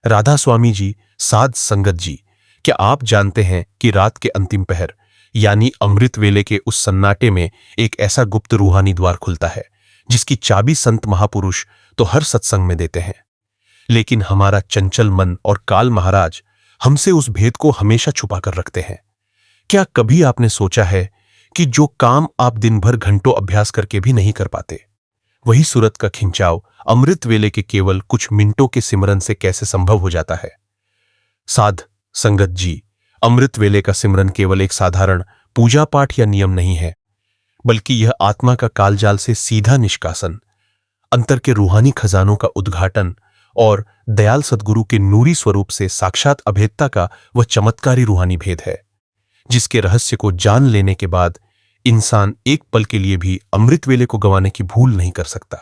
राधा स्वामी जी, साध संगत जी, क्या आप जानते हैं कि रात के अंतिम पहर यानी अमृत वेले के उस सन्नाटे में एक ऐसा गुप्त रूहानी द्वार खुलता है जिसकी चाबी संत महापुरुष तो हर सत्संग में देते हैं, लेकिन हमारा चंचल मन और काल महाराज हमसे उस भेद को हमेशा छुपा कर रखते हैं। क्या कभी आपने सोचा है कि जो काम आप दिन भर घंटों अभ्यास करके भी नहीं कर पाते, वही सूरत का खिंचाव अमृत वेले के केवल कुछ मिनटों के सिमरन से कैसे संभव हो जाता है? साध संगत जी, अमृत वेले का सिमरन केवल एक साधारण पूजा पाठ या नियम नहीं है, बल्कि यह आत्मा का कालजाल से सीधा निष्कासन, अंतर के रूहानी खजानों का उद्घाटन और दयाल सद्गुरु के नूरी स्वरूप से साक्षात अभेदता का वह चमत्कारी रूहानी भेद है, जिसके रहस्य को जान लेने के बाद इंसान एक पल के लिए भी अमृत वेले को गंवाने की भूल नहीं कर सकता।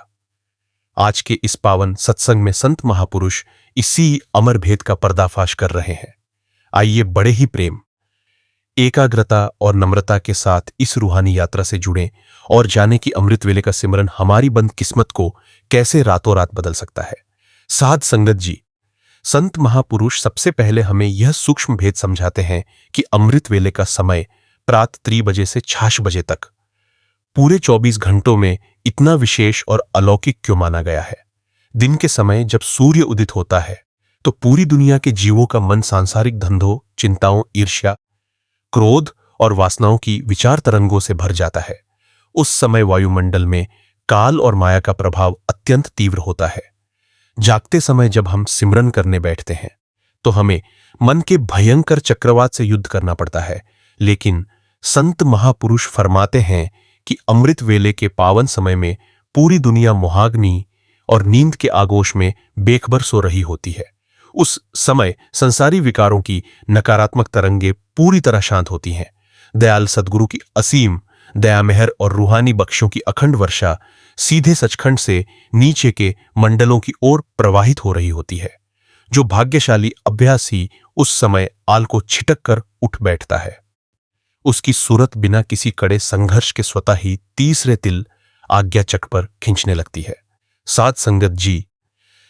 आज के इस पावन सत्संग में संत महापुरुष इसी अमर भेद का पर्दाफाश कर रहे हैं। आइए बड़े ही प्रेम, एकाग्रता और नम्रता के साथ इस रूहानी यात्रा से जुड़ें और जानें कि अमृत वेले का सिमरन हमारी बंद किस्मत को कैसे रातों रात बदल सकता है। साध संगत जी, संत महापुरुष सबसे पहले हमें यह सूक्ष्म भेद समझाते हैं कि अमृत वेले का समय प्रात 3 बजे से 6 बजे तक पूरे 24 घंटों में इतना विशेष और अलौकिक क्यों माना गया है? दिन के समय जब सूर्य उदित होता है तो पूरी दुनिया के जीवों का मन सांसारिक धंधों, चिंताओं, ईर्ष्या, क्रोध और वासनाओं की विचार तरंगों से भर जाता है। उस समय वायुमंडल में काल और माया का प्रभाव अत्यंत तीव्र होता है। जागते समय जब हम सिमरन करने बैठते हैं तो हमें मन के भयंकर चक्रवात से युद्ध करना पड़ता है, लेकिन संत महापुरुष फरमाते हैं कि अमृत वेले के पावन समय में पूरी दुनिया मुहाग्नि और नींद के आगोश में बेखबर सो रही होती है। उस समय संसारी विकारों की नकारात्मक तरंगे पूरी तरह शांत होती हैं। दयाल सद्गुरु की असीम दया मेहर और रूहानी बख्शों की अखंड वर्षा सीधे सचखंड से नीचे के मंडलों की ओर प्रवाहित हो रही होती है। जो भाग्यशाली अभ्यासी उस समय आल को छिटक कर उठ बैठता है, उसकी सूरत बिना किसी कड़े संघर्ष के स्वतः ही तीसरे तिल आज्ञा चक्र पर खींचने लगती है। साध संगत जी,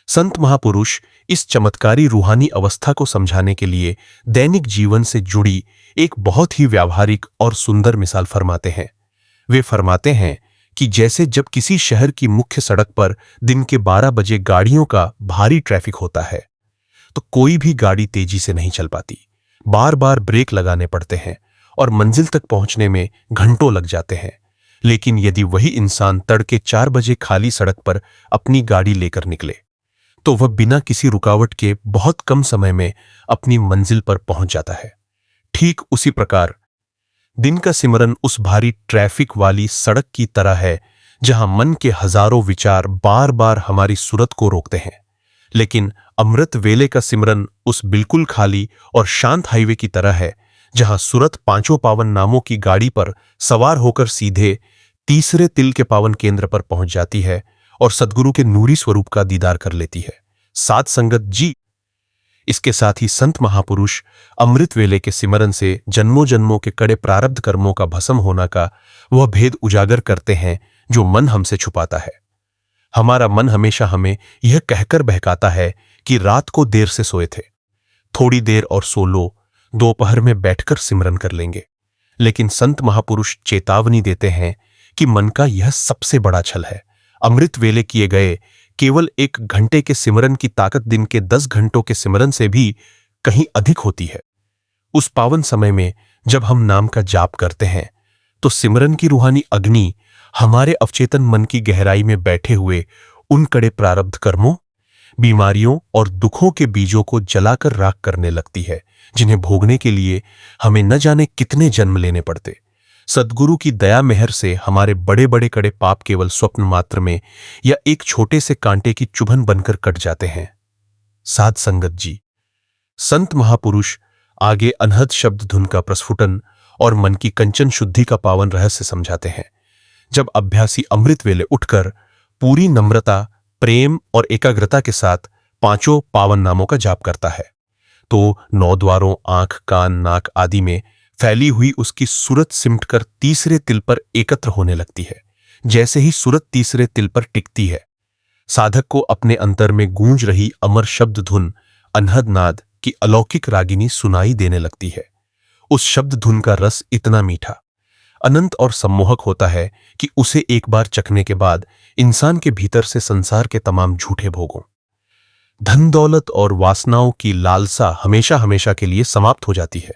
संत महापुरुष इस चमत्कारी रूहानी अवस्था को समझाने के लिए दैनिक जीवन से जुड़ी एक बहुत ही व्यावहारिक और सुंदर मिसाल फरमाते हैं। वे फरमाते हैं कि जैसे जब किसी शहर की मुख्य सड़क पर दिन के 12 बजे गाड़ियों का भारी ट्रैफिक होता है तो कोई भी गाड़ी तेजी से नहीं चल पाती, बार बार ब्रेक लगाने पड़ते हैं और मंजिल तक पहुंचने में घंटों लग जाते हैं। लेकिन यदि वही इंसान तड़के 4 बजे खाली सड़क पर अपनी गाड़ी लेकर निकले तो वह बिना किसी रुकावट के बहुत कम समय में अपनी मंजिल पर पहुंच जाता है। ठीक उसी प्रकार दिन का सिमरन उस भारी ट्रैफिक वाली सड़क की तरह है जहां मन के हजारों विचार बार बार हमारी सूरत को रोकते हैं, लेकिन अमृत वेले का सिमरन उस बिल्कुल खाली और शांत हाईवे की तरह है जहां सूरत पांचों पावन नामों की गाड़ी पर सवार होकर सीधे तीसरे तिल के पावन केंद्र पर पहुंच जाती है और सद्गुरु के नूरी स्वरूप का दीदार कर लेती है। साध संगत जी, इसके साथ ही संत महापुरुष अमृत वेले के सिमरन से जन्मों जन्मों के कड़े प्रारब्ध कर्मों का भस्म होना का वह भेद उजागर करते हैं जो मन हमसे छुपाता है। हमारा मन हमेशा हमें यह कहकर बहकाता है कि रात को देर से सोए थे, थोड़ी देर और सो लो, दोपहर में बैठकर सिमरन कर लेंगे। लेकिन संत महापुरुष चेतावनी देते हैं कि मन का यह सबसे बड़ा छल है। अमृत वेले किए गए केवल 1 घंटे के सिमरन की ताकत दिन के 10 घंटों के सिमरन से भी कहीं अधिक होती है। उस पावन समय में जब हम नाम का जाप करते हैं तो सिमरन की रूहानी अग्नि हमारे अवचेतन मन की गहराई में बैठे हुए उन कड़े प्रारब्ध कर्मों, बीमारियों और दुखों के बीजों को जलाकर राख करने लगती है, जिन्हें भोगने के लिए हमें न जाने कितने जन्म लेने पड़ते। सद्गुरु की दया मेहर से हमारे बड़े बड़े कड़े पाप केवल स्वप्न मात्र में या एक छोटे से कांटे की चुभन बनकर कट जाते हैं। साध संगत जी, संत महापुरुष आगे अनहद शब्द धुन का प्रस्फुटन और मन की कंचन शुद्धि का पावन रहस्य समझाते हैं। जब अभ्यासी अमृत वेले उठकर पूरी नम्रता, प्रेम और एकाग्रता के साथ पांचों पावन नामों का जाप करता है तो 9 द्वारों, आंख, कान, नाक आदि में फैली हुई उसकी सूरत सिमटकर तीसरे तिल पर एकत्र होने लगती है। जैसे ही सूरत तीसरे तिल पर टिकती है, साधक को अपने अंतर में गूंज रही अमर शब्द धुन अनहद नाद की अलौकिक रागिनी सुनाई देने लगती है। उस शब्द धुन का रस इतना मीठा, अनंत और सम्मोहक होता है कि उसे एक बार चखने के बाद इंसान के भीतर से संसार के तमाम झूठे भोगों, धन दौलत और वासनाओं की लालसा हमेशा हमेशा के लिए समाप्त हो जाती है।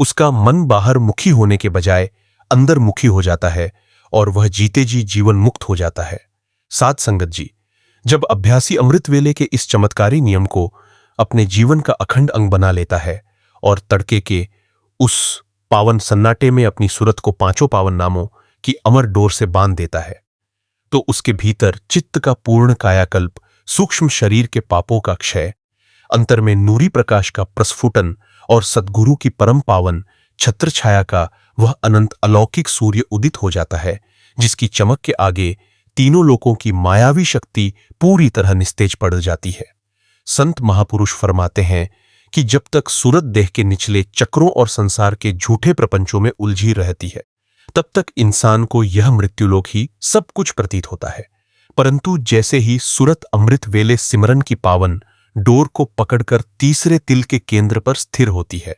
उसका मन बाहर मुखी होने के बजाय अंदर मुखी हो जाता है और वह जीते जी जीवन मुक्त हो जाता है। साध संगत जी, जब अभ्यासी अमृत वेले के इस चमत्कारी नियम को अपने जीवन का अखंड अंग बना लेता है और तड़के के उस पावन सन्नाटे में अपनी सूरत को पांचों पावन नामों की अमर डोर से बांध देता है, तो उसके भीतर चित्त का पूर्ण कायाकल्प, सूक्ष्म शरीर के पापों का क्षय, अंतर में नूरी प्रकाश का प्रस्फुटन और सद्गुरु की परम पावन छत्र छाया का वह अनंत अलौकिक सूर्य उदित हो जाता है, जिसकी चमक के आगे तीनों लोकों की मायावी शक्ति पूरी तरह निस्तेज पड़ जाती है। संत महापुरुष फरमाते हैं कि जब तक सूरत देह के निचले चक्रों और संसार के झूठे प्रपंचों में उलझी रहती है, तब तक इंसान को यह मृत्युलोक ही सब कुछ प्रतीत होता है। परंतु जैसे ही सूरत अमृत वेले सिमरन की पावन डोर को पकड़कर तीसरे तिल के केंद्र पर स्थिर होती है,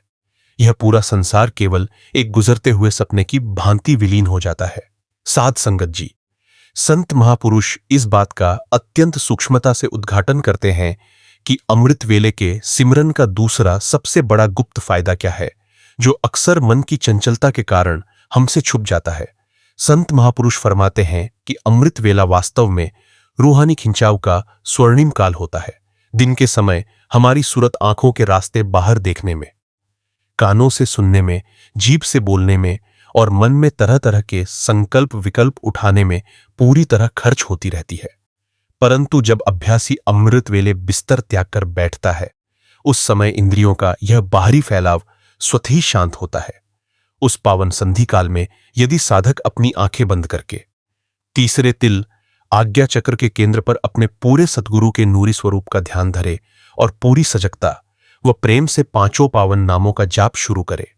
यह पूरा संसार केवल एक गुजरते हुए सपने की भांति विलीन हो जाता है। साध संगत जी, संत महापुरुष इस बात का अत्यंत सूक्ष्मता से उद्घाटन करते हैं कि अमृत वेले के सिमरन का दूसरा सबसे बड़ा गुप्त फायदा क्या है, जो अक्सर मन की चंचलता के कारण हमसे छुप जाता है। संत महापुरुष फरमाते हैं कि अमृत वेला वास्तव में रूहानी खिंचाव का स्वर्णिम काल होता है। दिन के समय हमारी सूरत आंखों के रास्ते बाहर देखने में, कानों से सुनने में, जीभ से बोलने में और मन में तरह तरह के संकल्प विकल्प उठाने में पूरी तरह खर्च होती रहती है। परंतु जब अभ्यासी अमृत वेले बिस्तर त्याग कर बैठता है, उस समय इंद्रियों का यह बाहरी फैलाव स्वतः ही शांत होता है। उस पावन संधि काल में यदि साधक अपनी आंखें बंद करके तीसरे तिल आज्ञा चक्र के केंद्र पर अपने पूरे सद्गुरु के नूरी स्वरूप का ध्यान धरे और पूरी सजगता व प्रेम से पांचों पावन नामों का जाप शुरू करे,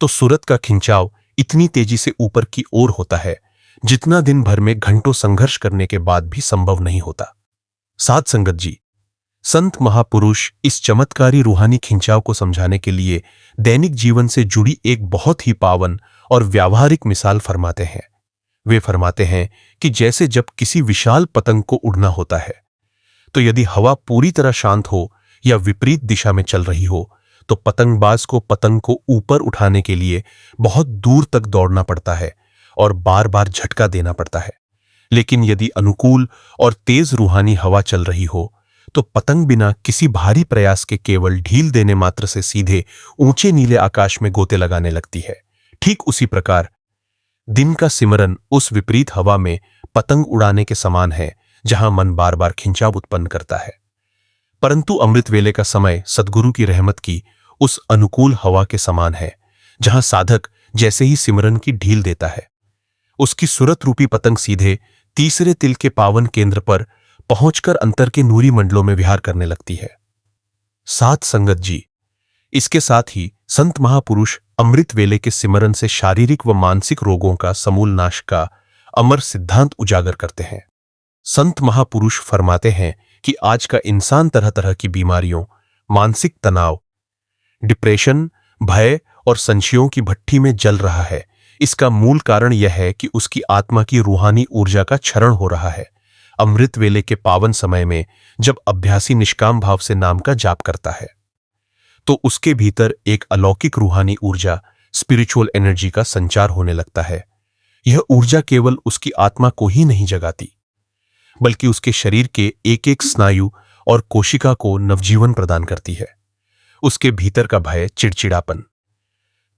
तो सूरत का खिंचाव इतनी तेजी से ऊपर की ओर होता है जितना दिन भर में घंटों संघर्ष करने के बाद भी संभव नहीं होता। साध संगत जी, संत महापुरुष इस चमत्कारी रूहानी खिंचाव को समझाने के लिए दैनिक जीवन से जुड़ी एक बहुत ही पावन और व्यावहारिक मिसाल फरमाते हैं। वे फरमाते हैं कि जैसे जब किसी विशाल पतंग को उड़ना होता है, तो यदि हवा पूरी तरह शांत हो या विपरीत दिशा में चल रही हो, तो पतंगबाज को पतंग को ऊपर उठाने के लिए बहुत दूर तक दौड़ना पड़ता है और बार बार झटका देना पड़ता है। लेकिन यदि अनुकूल और तेज रूहानी हवा चल रही हो, तो पतंग बिना किसी भारी प्रयास के केवल ढील देने मात्र से सीधे ऊंचे नीले आकाश में गोते लगाने लगती है। ठीक उसी प्रकार दिन का सिमरन उस विपरीत हवा में पतंग उड़ाने के समान है, जहां मन बार बार खिंचाव उत्पन्न करता है। परंतु अमृत वेले का समय सद्गुरु की रहमत की उस अनुकूल हवा के समान है, जहां साधक जैसे ही सिमरन की ढील देता है, उसकी सुरत रूपी पतंग सीधे तीसरे तिल के पावन केंद्र पर पहुंचकर अंतर के नूरी मंडलों में विहार करने लगती है। साध संगत जी, इसके साथ ही संत महापुरुष अमृत वेले के सिमरन से शारीरिक व मानसिक रोगों का समूल नाश का अमर सिद्धांत उजागर करते हैं। संत महापुरुष फरमाते हैं कि आज का इंसान तरह तरह की बीमारियों, मानसिक तनाव, डिप्रेशन, भय और संशयों की भट्ठी में जल रहा है। इसका मूल कारण यह है कि उसकी आत्मा की रूहानी ऊर्जा का क्षरण हो रहा है। अमृत वेले के पावन समय में जब अभ्यासी निष्काम भाव से नाम का जाप करता है, तो उसके भीतर एक अलौकिक रूहानी ऊर्जा, स्पिरिचुअल एनर्जी का संचार होने लगता है। यह ऊर्जा केवल उसकी आत्मा को ही नहीं जगाती, बल्कि उसके शरीर के एक एक स्नायु और कोशिका को नवजीवन प्रदान करती है। उसके भीतर का भय, चिड़चिड़ापन,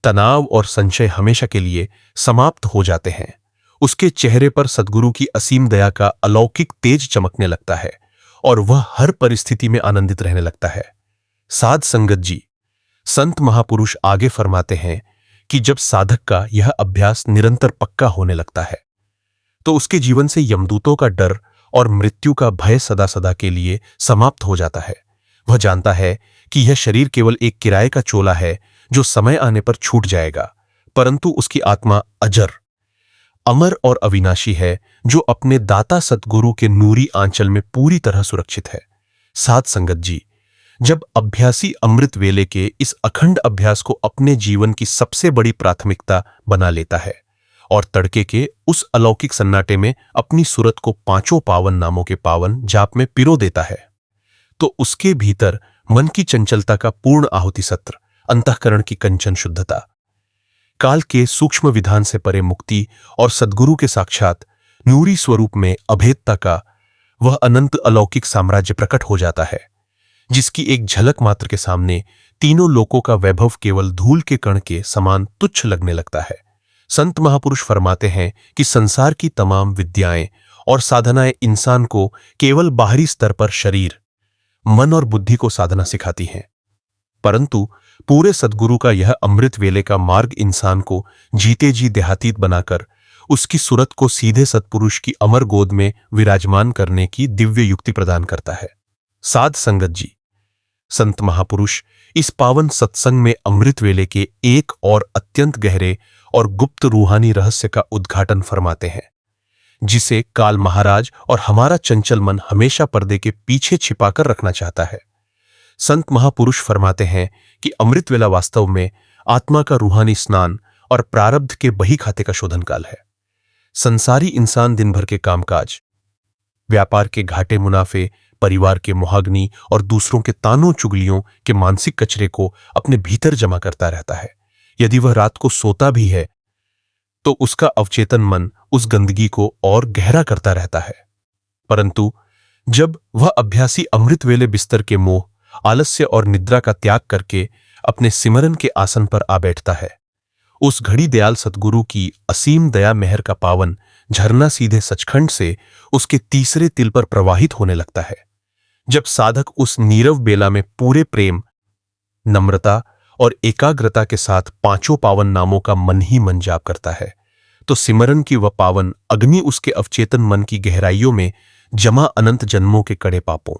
तनाव और संशय हमेशा के लिए समाप्त हो जाते हैं। उसके चेहरे पर सद्गुरु की असीम दया का अलौकिक तेज चमकने लगता है और वह हर परिस्थिति में आनंदित रहने लगता है। साध संगत जी, संत महापुरुष आगे फरमाते हैं कि जब साधक का यह अभ्यास निरंतर पक्का होने लगता है, तो उसके जीवन से यमदूतों का डर और मृत्यु का भय सदा सदा के लिए समाप्त हो जाता है। वह जानता है कि यह शरीर केवल एक किराए का चोला है जो समय आने पर छूट जाएगा, परंतु उसकी आत्मा अजर, अमर और अविनाशी है, जो अपने दाता सतगुरु के नूरी आंचल में पूरी तरह सुरक्षित है। साध संगत जी, जब अभ्यासी अमृत वेले के इस अखंड अभ्यास को अपने जीवन की सबसे बड़ी प्राथमिकता बना लेता है और तड़के के उस अलौकिक सन्नाटे में अपनी सूरत को पांचों पावन नामों के पावन जाप में पिरो देता है, तो उसके भीतर मन की चंचलता का पूर्ण आहुति सत्र, अंतःकरण की कंचन शुद्धता, काल के सूक्ष्म विधान से परे मुक्ति और सद्गुरु के साक्षात नूरी स्वरूप में अभेदता का वह अनंत अलौकिक साम्राज्य प्रकट हो जाता है, जिसकी एक झलक मात्र के सामने तीनों लोकों का वैभव केवल धूल के कण के समान तुच्छ लगने लगता है। संत महापुरुष फरमाते हैं कि संसार की तमाम विद्याएं और साधनाएं इंसान को केवल बाहरी स्तर पर शरीर, मन और बुद्धि को साधना सिखाती हैं, परंतु पूरे सद्गुरु का यह अमृत वेले का मार्ग इंसान को जीते जी देहातीत बनाकर उसकी सूरत को सीधे सत्पुरुष की अमर गोद में विराजमान करने की दिव्य युक्ति प्रदान करता है। साध संगत जी, संत महापुरुष इस पावन सत्संग में अमृत वेले के एक और अत्यंत गहरे और गुप्त रूहानी रहस्य का उद्घाटन फरमाते हैं, जिसे काल महाराज और हमारा चंचल मन हमेशा पर्दे के पीछे छिपाकर रखना चाहता है। संत महापुरुष फरमाते हैं कि अमृत वेला वास्तव में आत्मा का रूहानी स्नान और प्रारब्ध के बही खाते का शोधन काल है। संसारी इंसान दिन भर के कामकाज, व्यापार के घाटे मुनाफे, परिवार के मुहाग्नि और दूसरों के तानों चुगलियों के मानसिक कचरे को अपने भीतर जमा करता रहता है। यदि वह रात को सोता भी है तो उसका अवचेतन मन उस गंदगी को और गहरा करता रहता है। परंतु जब वह अभ्यासी अमृत वेले बिस्तर के मोह, आलस्य और निद्रा का त्याग करके अपने सिमरन के आसन पर आ बैठता है, उस घड़ी दयाल सतगुरु की असीम दया मेहर का पावन झरना सीधे सचखंड से उसके तीसरे तिल पर प्रवाहित होने लगता है। जब साधक उस नीरव बेला में पूरे प्रेम, नम्रता और एकाग्रता के साथ पांचों पावन नामों का मन ही मन जाप करता है, तो सिमरन की वह पावन अग्नि उसके अवचेतन मन की गहराइयों में जमा अनंत जन्मों के कड़े पापों,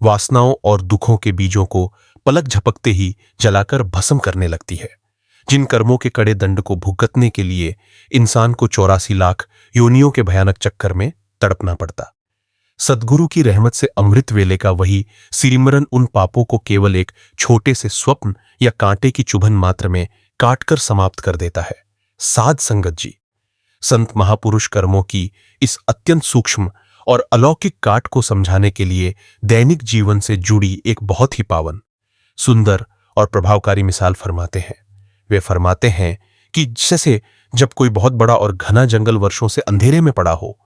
वासनाओं और दुखों के बीजों को पलक झपकते ही जलाकर भस्म करने लगती है, जिन कर्मों के कड़े दंड को भुगतने के लिए इंसान को 84 लाख योनियों के भयानक चक्कर में तड़पना पड़ता। सद्गुरु की रहमत से अमृत वेले का वही सिमरन उन पापों को केवल एक छोटे से स्वप्न या कांटे की चुभन मात्र में काटकर समाप्त कर देता है। साध संगत जी, संत महापुरुष कर्मों की इस अत्यंत सूक्ष्म और अलौकिक काट को समझाने के लिए दैनिक जीवन से जुड़ी एक बहुत ही पावन, सुंदर और प्रभावकारी मिसाल फरमाते हैं। वे फरमाते हैं कि जैसे जब कोई बहुत बड़ा और घना जंगल वर्षों से अंधेरे में पड़ा हो,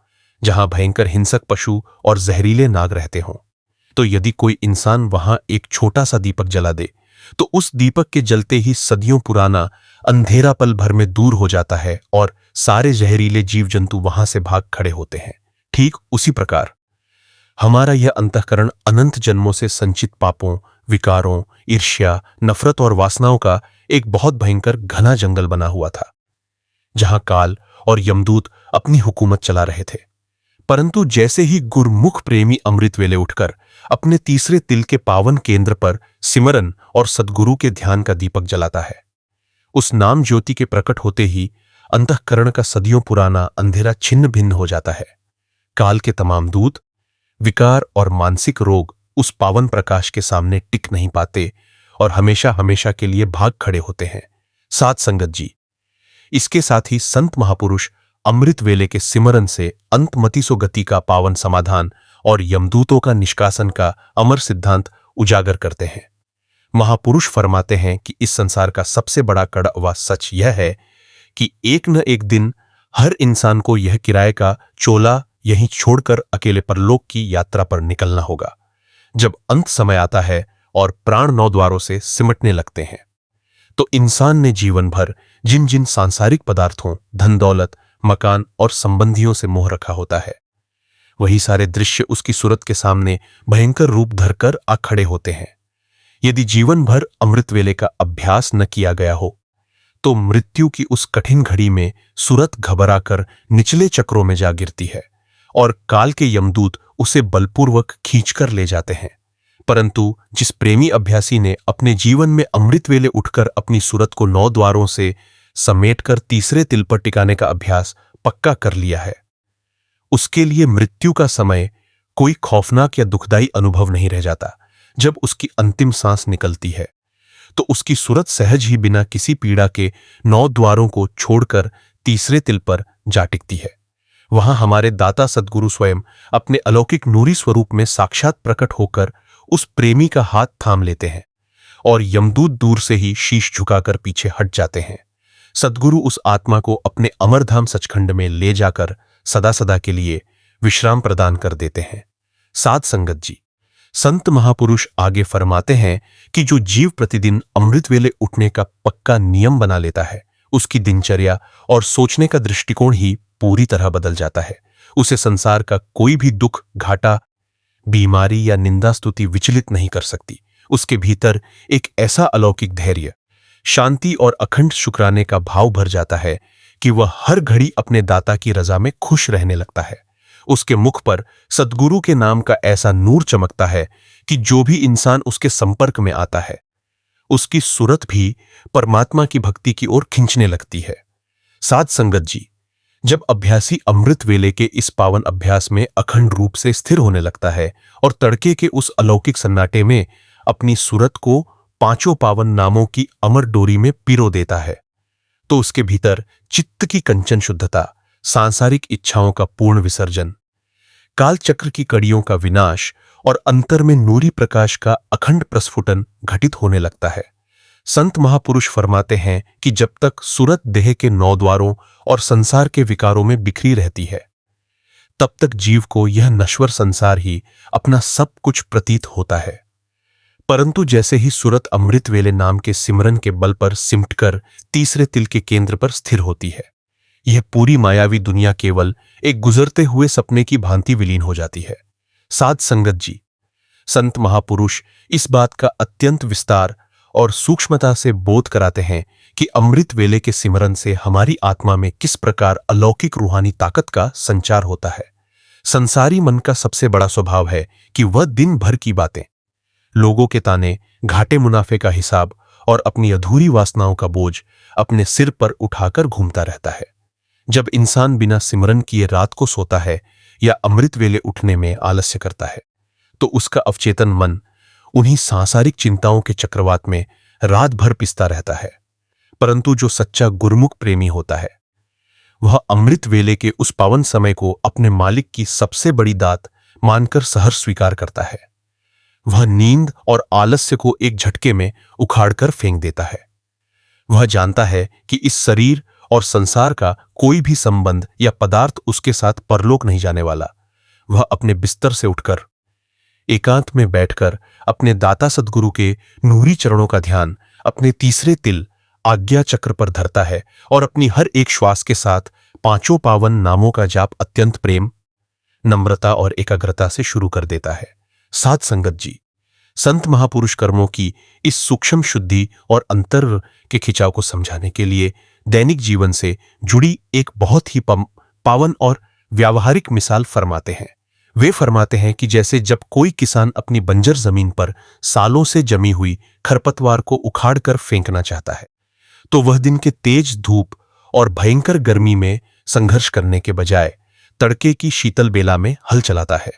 जहां भयंकर हिंसक पशु और जहरीले नाग रहते हों, तो यदि कोई इंसान वहां एक छोटा सा दीपक जला दे तो उस दीपक के जलते ही सदियों पुराना अंधेरा पल भर में दूर हो जाता है और सारे जहरीले जीव जंतु वहां से भाग खड़े होते हैं। ठीक उसी प्रकार हमारा यह अंतःकरण अनंत जन्मों से संचित पापों, विकारों, ईर्ष्या, नफरत और वासनाओं का एक बहुत भयंकर घना जंगल बना हुआ था, जहां काल और यमदूत अपनी हुकूमत चला रहे थे। परंतु जैसे ही गुरमुख प्रेमी अमृत वेले उठकर अपने तीसरे तिल के पावन केंद्र पर सिमरन और सद्गुरु के ध्यान का दीपक जलाता है, उस नाम ज्योति के प्रकट होते ही अंतःकरण का सदियों पुराना अंधेरा छिन्न भिन्न हो जाता है। काल के तमाम दूत, विकार और मानसिक रोग उस पावन प्रकाश के सामने टिक नहीं पाते और हमेशा हमेशा के लिए भाग खड़े होते हैं। साध संगत जी, इसके साथ ही संत महापुरुष अमृत वेले के सिमरन से अंतमति सो गति का पावन समाधान और यमदूतों का निष्कासन का अमर सिद्धांत उजागर करते हैं। महापुरुष फरमाते हैं कि इस संसार का सबसे बड़ा कड़वा सच यह है कि एक न एक दिन हर इंसान को यह किराए का चोला यहीं छोड़कर अकेले परलोक की यात्रा पर निकलना होगा। जब अंत समय आता है और प्राण नौ द्वारों से सिमटने लगते हैं, तो इंसान ने जीवन भर जिन जिन सांसारिक पदार्थों, धन दौलत, मकान और संबंधियों से मोह रखा होता है, वही सारे दृश्य उसकी सूरत के सामने भयंकर रूप धरकर आ खड़े होते हैं। यदि जीवन भर अमृत वेले का अभ्यास न किया गया हो, तो मृत्यु की उस कठिन घड़ी में सूरत घबराकर निचले चक्रों में जा गिरती है और काल के यमदूत उसे बलपूर्वक खींचकर ले जाते हैं। परंतु जिस प्रेमी अभ्यासी ने अपने जीवन में अमृत वेले उठकर अपनी सूरत को 9 द्वारों से समेटकर तीसरे तिल पर टिकाने का अभ्यास पक्का कर लिया है, उसके लिए मृत्यु का समय कोई खौफनाक या दुखदायी अनुभव नहीं रह जाता। जब उसकी अंतिम सांस निकलती है तो उसकी सूरत सहज ही बिना किसी पीड़ा के 9 द्वारों को छोड़कर तीसरे तिल पर जा टिकती है। वहां हमारे दाता सद्गुरु स्वयं अपने अलौकिक नूरी स्वरूप में साक्षात प्रकट होकर उस प्रेमी का हाथ थाम लेते हैं और यमदूत दूर से ही शीश झुकाकर पीछे हट जाते हैं। सद्गुरु उस आत्मा को अपने अमरधाम सचखंड में ले जाकर सदा सदा के लिए विश्राम प्रदान कर देते हैं। साध संगत जी, संत महापुरुष आगे फरमाते हैं कि जो जीव प्रतिदिन अमृत वेले उठने का पक्का नियम बना लेता है, उसकी दिनचर्या और सोचने का दृष्टिकोण ही पूरी तरह बदल जाता है। उसे संसार का कोई भी दुख, घाटा, बीमारी या निंदा स्तुति विचलित नहीं कर सकती। उसके भीतर एक ऐसा अलौकिक धैर्य, शांति और अखंड शुक्राने का भाव भर जाता है कि वह हर घड़ी अपने दाता की रजा में खुश रहने लगता है। उसके मुख पर सद्गुरु के नाम का ऐसा नूर चमकता है कि जो भी इंसान उसके संपर्क में आता है, उसकी सूरत भी परमात्मा की भक्ति की ओर खींचने लगती है। साध संगत जी, जब अभ्यासी अमृत वेले के इस पावन अभ्यास में अखंड रूप से स्थिर होने लगता है और तड़के के उस अलौकिक सन्नाटे में अपनी सूरत को 5 पावन नामों की अमर डोरी में पिरो देता है, तो उसके भीतर चित्त की कंचन शुद्धता, सांसारिक इच्छाओं का पूर्ण विसर्जन, काल चक्र की कड़ियों का विनाश और अंतर में नूरी प्रकाश का अखंड प्रस्फुटन घटित होने लगता है। संत महापुरुष फरमाते हैं कि जब तक सूरत देह के 9 द्वारों और संसार के विकारों में बिखरी रहती है, तब तक जीव को यह नश्वर संसार ही अपना सब कुछ प्रतीत होता है। परंतु जैसे ही सूरत अमृत वेले नाम के सिमरन के बल पर सिमटकर तीसरे तिल के केंद्र पर स्थिर होती है, यह पूरी मायावी दुनिया केवल एक गुजरते हुए सपने की भांति विलीन हो जाती है। साध संगत जी, संत महापुरुष इस बात का अत्यंत विस्तार और सूक्ष्मता से बोध कराते हैं कि अमृत वेले के सिमरन से हमारी आत्मा में किस प्रकार अलौकिक रूहानी ताकत का संचार होता है। संसारी मन का सबसे बड़ा स्वभाव है कि वह दिन भर की बातें, लोगों के ताने, घाटे मुनाफे का हिसाब और अपनी अधूरी वासनाओं का बोझ अपने सिर पर उठाकर घूमता रहता है। जब इंसान बिना सिमरन किए रात को सोता है या अमृत वेले उठने में आलस्य करता है, तो उसका अवचेतन मन उन्हीं सांसारिक चिंताओं के चक्रवात में रात भर पिसता रहता है। परंतु जो सच्चा गुरमुख प्रेमी होता है, वह अमृत वेले के उस पावन समय को अपने मालिक की सबसे बड़ी दात मानकर सहर्ष स्वीकार करता है। वह नींद और आलस्य को एक झटके में उखाड़कर फेंक देता है। वह जानता है कि इस शरीर और संसार का कोई भी संबंध या पदार्थ उसके साथ परलोक नहीं जाने वाला। वह अपने बिस्तर से उठकर एकांत में बैठकर अपने दाता सद्गुरु के नूरी चरणों का ध्यान अपने तीसरे तिल आज्ञा चक्र पर धरता है और अपनी हर एक श्वास के साथ 5 पावन नामों का जाप अत्यंत प्रेम, नम्रता और एकाग्रता से शुरू कर देता है। साध संगत जी, संत महापुरुष कर्मों की इस सूक्ष्म शुद्धि और अंतर के खिंचाव को समझाने के लिए दैनिक जीवन से जुड़ी एक बहुत ही पावन और व्यावहारिक मिसाल फरमाते हैं। वे फरमाते हैं कि जैसे जब कोई किसान अपनी बंजर जमीन पर सालों से जमी हुई खरपतवार को उखाड़कर फेंकना चाहता है, तो वह दिन के तेज धूप और भयंकर गर्मी में संघर्ष करने के बजाय तड़के की शीतल बेला में हल चलाता है।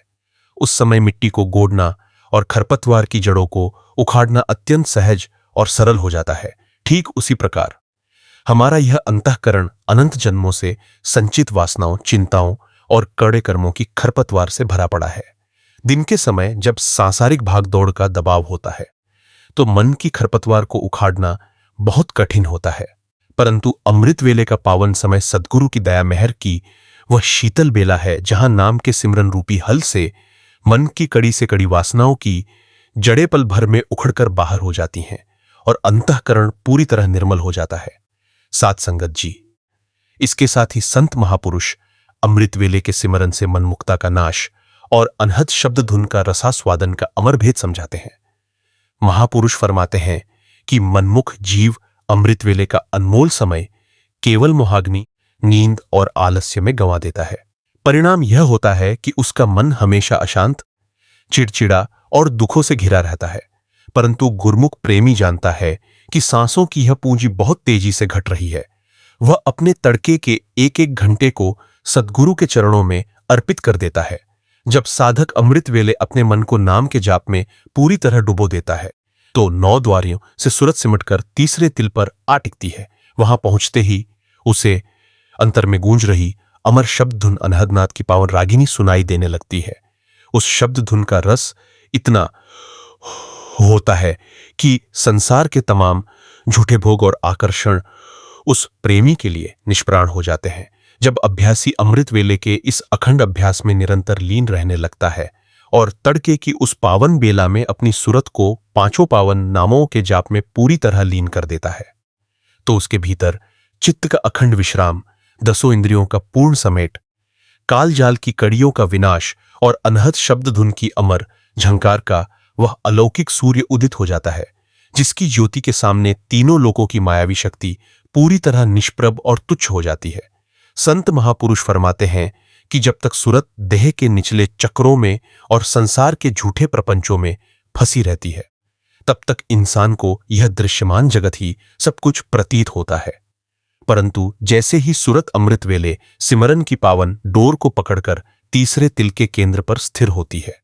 उस समय मिट्टी को गोड़ना और खरपतवार की जड़ों को उखाड़ना अत्यंत सहज और सरल हो जाता है। ठीक उसी प्रकार हमारा यह अंतःकरण अनंत जन्मों से संचित वासनाओं, चिंताओं और कड़े कर्मों की खरपतवार से भरा पड़ा है। दिन के समय जब सांसारिक भागदौड़ का दबाव होता है, तो मन की खरपतवार को उखाड़ना बहुत कठिन होता है। परंतु अमृत वेले का पावन समय सद्गुरु की दया मेहर की वह शीतल बेला है, जहां नाम के सिमरन रूपी हल से मन की कड़ी से कड़ी वासनाओं की जड़ें पल भर में उखड़कर बाहर हो जाती हैं और अंतःकरण पूरी तरह निर्मल हो जाता है। साध संगत जी, इसके साथ ही संत महापुरुष अमृत वेले के सिमरन से मनमुक्ता का नाश और अनहद शब्द धुन का रसास्वादन का अमर भेद समझाते हैं। महापुरुष फरमाते हैं कि मनमुख जीव अमृत वेले का अनमोल समय केवल मोहाग्नि, नींद और आलस्य में गंवा देता है। परिणाम यह होता है कि उसका मन हमेशा अशांत, चिड़चिड़ा और दुखों से घिरा रहता है। परंतु गुरमुख प्रेमी जानता है कि सांसों की यह पूंजी बहुत तेजी से घट रही है। वह अपने तड़के के एक एक घंटे को सद्गुरु के चरणों में अर्पित कर देता है। जब साधक अमृत वेले अपने मन को नाम के जाप में पूरी तरह डुबो देता है तो 9 द्वारियों से सूरत सिमटकर तीसरे तिल पर आ टिकती है। वहां पहुंचते ही उसे अंतर में गूंज रही अमर शब्द धुन अनहदनाथ की पावन रागिनी सुनाई देने लगती है। उस शब्द धुन का रस इतना होता है कि संसार के तमाम झूठे भोग और आकर्षण उस प्रेमी के लिए निष्प्राण हो जाते हैं। जब अभ्यासी अमृत वेले के इस अखंड अभ्यास में निरंतर लीन रहने लगता है और तड़के की उस पावन बेला में अपनी सूरत को 5 पावन नामों के जाप में पूरी तरह लीन कर देता है, तो उसके भीतर चित्त का अखंड विश्राम, 10 इंद्रियों का पूर्ण समेट, काल जाल की कड़ियों का विनाश और अनहद शब्द धुन की अमर झंकार का वह अलौकिक सूर्य उदित हो जाता है, जिसकी ज्योति के सामने तीनों लोकों की मायावी शक्ति पूरी तरह निष्प्रभ और तुच्छ हो जाती है। संत महापुरुष फरमाते हैं कि जब तक सूरत देह के निचले चक्रों में और संसार के झूठे प्रपंचों में फंसी रहती है, तब तक इंसान को यह दृश्यमान जगत ही सब कुछ प्रतीत होता है। परंतु जैसे ही सूरत अमृत वेले सिमरन की पावन डोर को पकड़कर तीसरे तिल के केंद्र पर स्थिर होती है,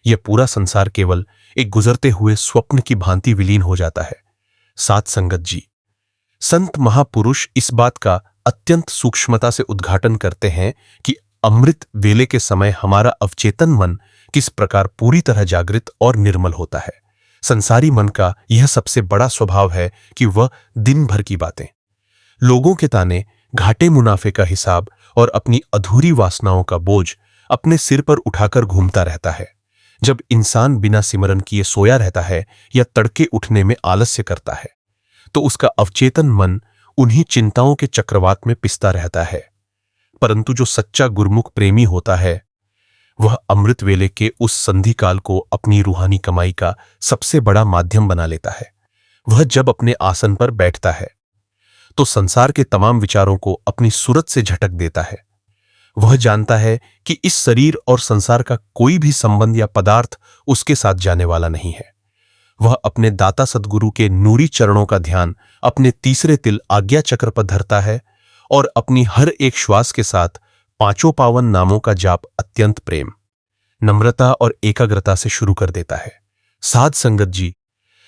यह पूरा संसार केवल एक गुजरते हुए स्वप्न की भांति विलीन हो जाता है। साध संगत जी, संत महापुरुष इस बात का अत्यंत सूक्ष्मता से उद्घाटन करते हैं कि अमृत वेले के समय हमारा अवचेतन मन किस प्रकार पूरी तरह जागृत और निर्मल होता है। संसारी मन का यह सबसे बड़ा स्वभाव है कि वह दिन भर की बातें, लोगों के ताने, घाटे मुनाफे का हिसाब और अपनी अधूरी वासनाओं का बोझ अपने सिर पर उठाकर घूमता रहता है। जब इंसान बिना सिमरन किए सोया रहता है या तड़के उठने में आलस्य करता है, तो उसका अवचेतन मन उन्हीं चिंताओं के चक्रवात में पिसता रहता है। परंतु जो सच्चा गुरमुख प्रेमी होता है, वह अमृत वेले के उस संधि काल को अपनी रूहानी कमाई का सबसे बड़ा माध्यम बना लेता है। वह जब अपने आसन पर बैठता है तो संसार के तमाम विचारों को अपनी सूरत से झटक देता है। वह जानता है कि इस शरीर और संसार का कोई भी संबंध या पदार्थ उसके साथ जाने वाला नहीं है। वह अपने दाता सद्गुरु के नूरी चरणों का ध्यान अपने तीसरे तिल आज्ञा चक्र पर धरता है और अपनी हर एक श्वास के साथ 5 पावन नामों का जाप अत्यंत प्रेम, नम्रता और एकाग्रता से शुरू कर देता है। साध संगत जी,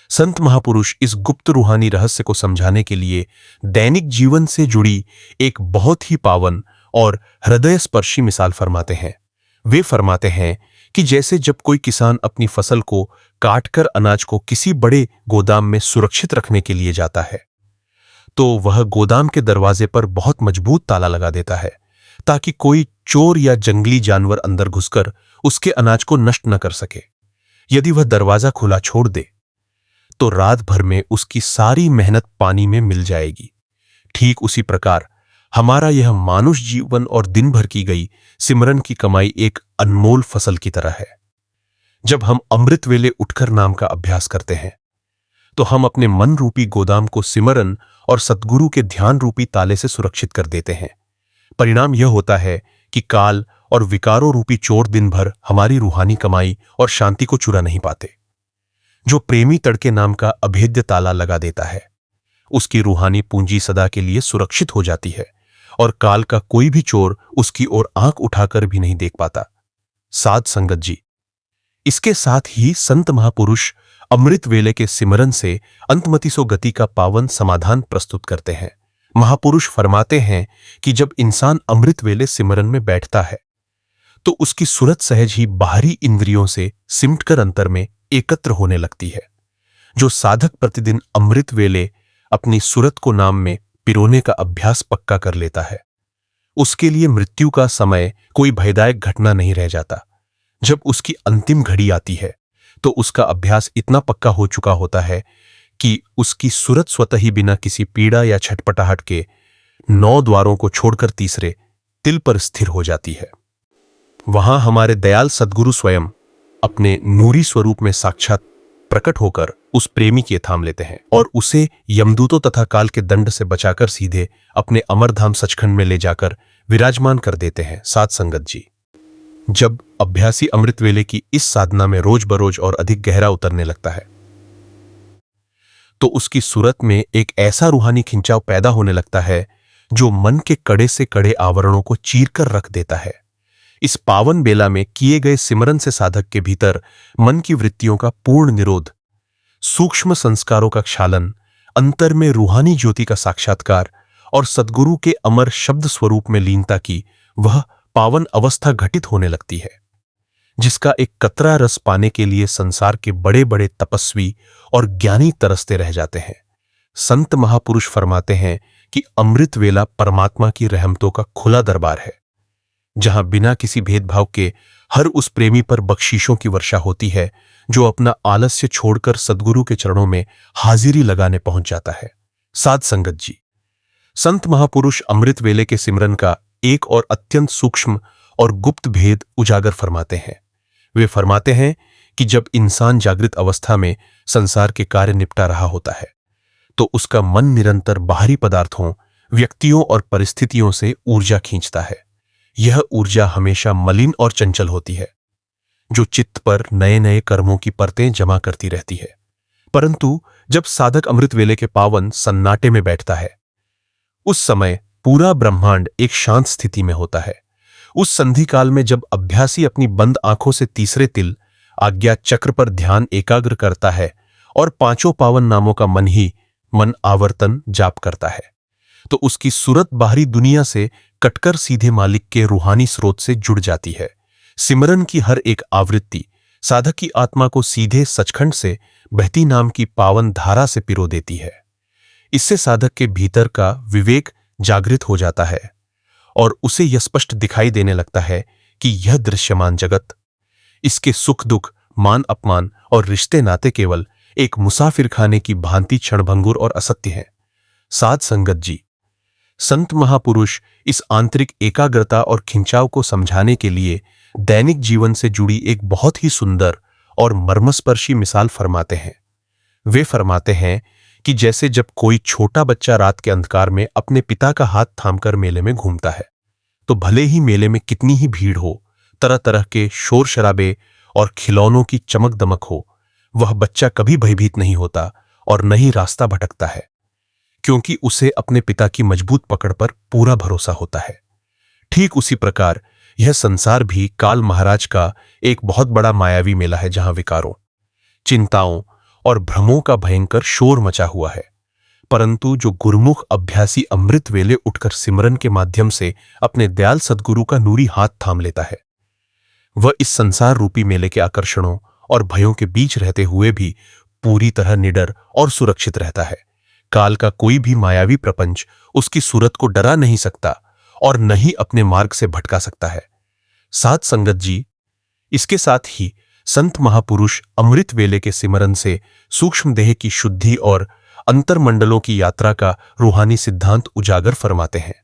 संत महापुरुष इस गुप्त रूहानी रहस्य को समझाने के लिए दैनिक जीवन से जुड़ी एक बहुत ही पावन और हृदय स्पर्शी मिसाल फरमाते हैं। वे फरमाते हैं कि जैसे जब कोई किसान अपनी फसल को काटकर अनाज को किसी बड़े गोदाम में सुरक्षित रखने के लिए जाता है, तो वह गोदाम के दरवाजे पर बहुत मजबूत ताला लगा देता है ताकि कोई चोर या जंगली जानवर अंदर घुसकर उसके अनाज को नष्ट न कर सके। यदि वह दरवाजा खुला छोड़ दे तो रात भर में उसकी सारी मेहनत पानी में मिल जाएगी। ठीक उसी प्रकार हमारा यह मानुष जीवन और दिन भर की गई सिमरन की कमाई एक अनमोल फसल की तरह है। जब हम अमृत वेले उठकर नाम का अभ्यास करते हैं तो हम अपने मन रूपी गोदाम को सिमरन और सद्गुरु के ध्यान रूपी ताले से सुरक्षित कर देते हैं। परिणाम यह होता है कि काल और विकारों रूपी चोर दिन भर हमारी रूहानी कमाई और शांति को चुरा नहीं पाते। जो प्रेमी तड़के नाम का अभेद्य ताला लगा देता है, उसकी रूहानी पूंजी सदा के लिए सुरक्षित हो जाती है और काल का कोई भी चोर उसकी ओर आंख उठाकर भी नहीं देख पाता। साध संगत जी, इसके साथ ही संत महापुरुष अमृत वेले के सिमरन से अंतमतिसो गति का पावन समाधान प्रस्तुत करते हैं। महापुरुष फरमाते हैं कि जब इंसान अमृत वेले सिमरन में बैठता है तो उसकी सूरत सहज ही बाहरी इंद्रियों से सिमटकर अंतर में एकत्र होने लगती है। जो साधक प्रतिदिन अमृत वेले अपनी सूरत को नाम में पिरोने का अभ्यास पक्का कर लेता है, उसके लिए मृत्यु का समय कोई भयदायक घटना नहीं रह जाता। जब उसकी अंतिम घड़ी आती है तो उसका अभ्यास इतना पक्का हो चुका होता है कि उसकी सूरत स्वतः ही बिना किसी पीड़ा या छटपटाहट के 9 द्वारों को छोड़कर तीसरे तिल पर स्थिर हो जाती है। वहां हमारे दयाल सद्गुरु स्वयं अपने नूरी स्वरूप में साक्षात प्रकट होकर उस प्रेमी के थाम लेते हैं और उसे यमदूतों तथा काल के दंड से बचाकर सीधे अपने अमरधाम सचखंड में ले जाकर विराजमान कर देते हैं। साध संगत जी, जब अभ्यासी अमृत वेले की इस साधना में रोज बरोज और अधिक गहरा उतरने लगता है तो उसकी सूरत में एक ऐसा रूहानी खिंचाव पैदा होने लगता है जो मन के कड़े से कड़े आवरणों को चीर कर रख देता है। इस पावन बेला में किए गए सिमरन से साधक के भीतर मन की वृत्तियों का पूर्ण निरोध, सूक्ष्म संस्कारों का क्षालन, अंतर में रूहानी ज्योति का साक्षात्कार और सद्गुरु के अमर शब्द स्वरूप में लीनता की वह पावन अवस्था घटित होने लगती है, जिसका एक कतरा रस पाने के लिए संसार के बड़े बड़े तपस्वी और ज्ञानी तरसते रह जाते हैं। संत महापुरुष फरमाते हैं कि अमृत वेला परमात्मा की रहमतों का खुला दरबार है, जहां बिना किसी भेदभाव के हर उस प्रेमी पर बख्शीशों की वर्षा होती है जो अपना आलस्य छोड़कर सद्गुरु के चरणों में हाजिरी लगाने पहुंच जाता है। साध संगत जी, संत महापुरुष अमृत वेले के सिमरन का एक और अत्यंत सूक्ष्म और गुप्त भेद उजागर फरमाते हैं। वे फरमाते हैं कि जब इंसान जागृत अवस्था में संसार के कार्य निपटा रहा होता है तो उसका मन निरंतर बाहरी पदार्थों, व्यक्तियों और परिस्थितियों से ऊर्जा खींचता है। यह ऊर्जा हमेशा मलिन और चंचल होती है, जो चित्त पर नए नए कर्मों की परतें जमा करती रहती है। परंतु जब साधक अमृत वेले के पावन सन्नाटे में बैठता है, उस समय पूरा ब्रह्मांड एक शांत स्थिति में होता है। उस संधि काल में जब अभ्यासी अपनी बंद आंखों से तीसरे तिल आज्ञा चक्र पर ध्यान एकाग्र करता है और पांचों पावन नामों का मन ही मन आवर्तन जाप करता है, तो उसकी सूरत बाहरी दुनिया से कटकर सीधे मालिक के रूहानी स्रोत से जुड़ जाती है। सिमरन की हर एक आवृत्ति साधक की आत्मा को सीधे सचखंड से बहती नाम की पावन धारा से पिरो देती है। इससे साधक के भीतर का विवेक जागृत हो जाता है और उसे यह स्पष्ट दिखाई देने लगता है कि यह दृश्यमान जगत, इसके सुख दुख, मान अपमान और रिश्ते नाते केवल एक मुसाफिर खाने की भांति क्षणभंगुर और असत्य है। साध संगत जी, संत महापुरुष इस आंतरिक एकाग्रता और खिंचाव को समझाने के लिए दैनिक जीवन से जुड़ी एक बहुत ही सुंदर और मर्मस्पर्शी मिसाल फरमाते हैं। वे फरमाते हैं कि जैसे जब कोई छोटा बच्चा रात के अंधकार में अपने पिता का हाथ थामकर मेले में घूमता है, तो भले ही मेले में कितनी ही भीड़ हो, तरह तरह के शोर शराबे और खिलौनों की चमक दमक हो, वह बच्चा कभी भयभीत नहीं होता और न ही रास्ता भटकता है, क्योंकि उसे अपने पिता की मजबूत पकड़ पर पूरा भरोसा होता है। ठीक उसी प्रकार यह संसार भी काल महाराज का एक बहुत बड़ा मायावी मेला है, जहां विकारों, चिंताओं और भ्रमों का भयंकर शोर मचा हुआ है। परंतु जो गुरुमुख अभ्यासी अमृत वेले उठकर सिमरन के माध्यम से अपने दयाल सद्गुरु का नूरी हाथ थाम लेता है, वह इस संसार रूपी मेले के आकर्षणों और भयों के बीच रहते हुए भी पूरी तरह निडर और सुरक्षित रहता है। काल का कोई भी मायावी प्रपंच उसकी सूरत को डरा नहीं सकता और न ही अपने मार्ग से भटका सकता है। साध संगत जी, इसके साथ ही संत महापुरुष अमृत वेले के सिमरन से सूक्ष्म देह की शुद्धि और अंतर्मंडलों की यात्रा का रूहानी सिद्धांत उजागर फरमाते हैं।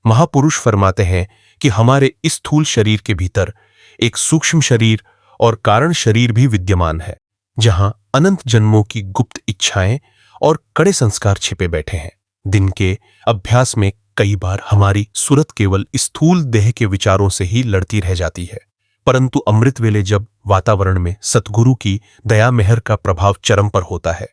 महापुरुष फरमाते हैं कि हमारे इस स्थूल शरीर के भीतर एक सूक्ष्म शरीर और कारण शरीर भी विद्यमान है, जहां अनंत जन्मों की गुप्त इच्छाएं और कड़े संस्कार छिपे बैठे हैं। दिन के अभ्यास में कई बार हमारी सूरत केवल स्थूल देह के विचारों से ही लड़ती रह जाती है, परंतु अमृत वेले जब वातावरण में सतगुरु की दया मेहर का प्रभाव चरम पर होता है,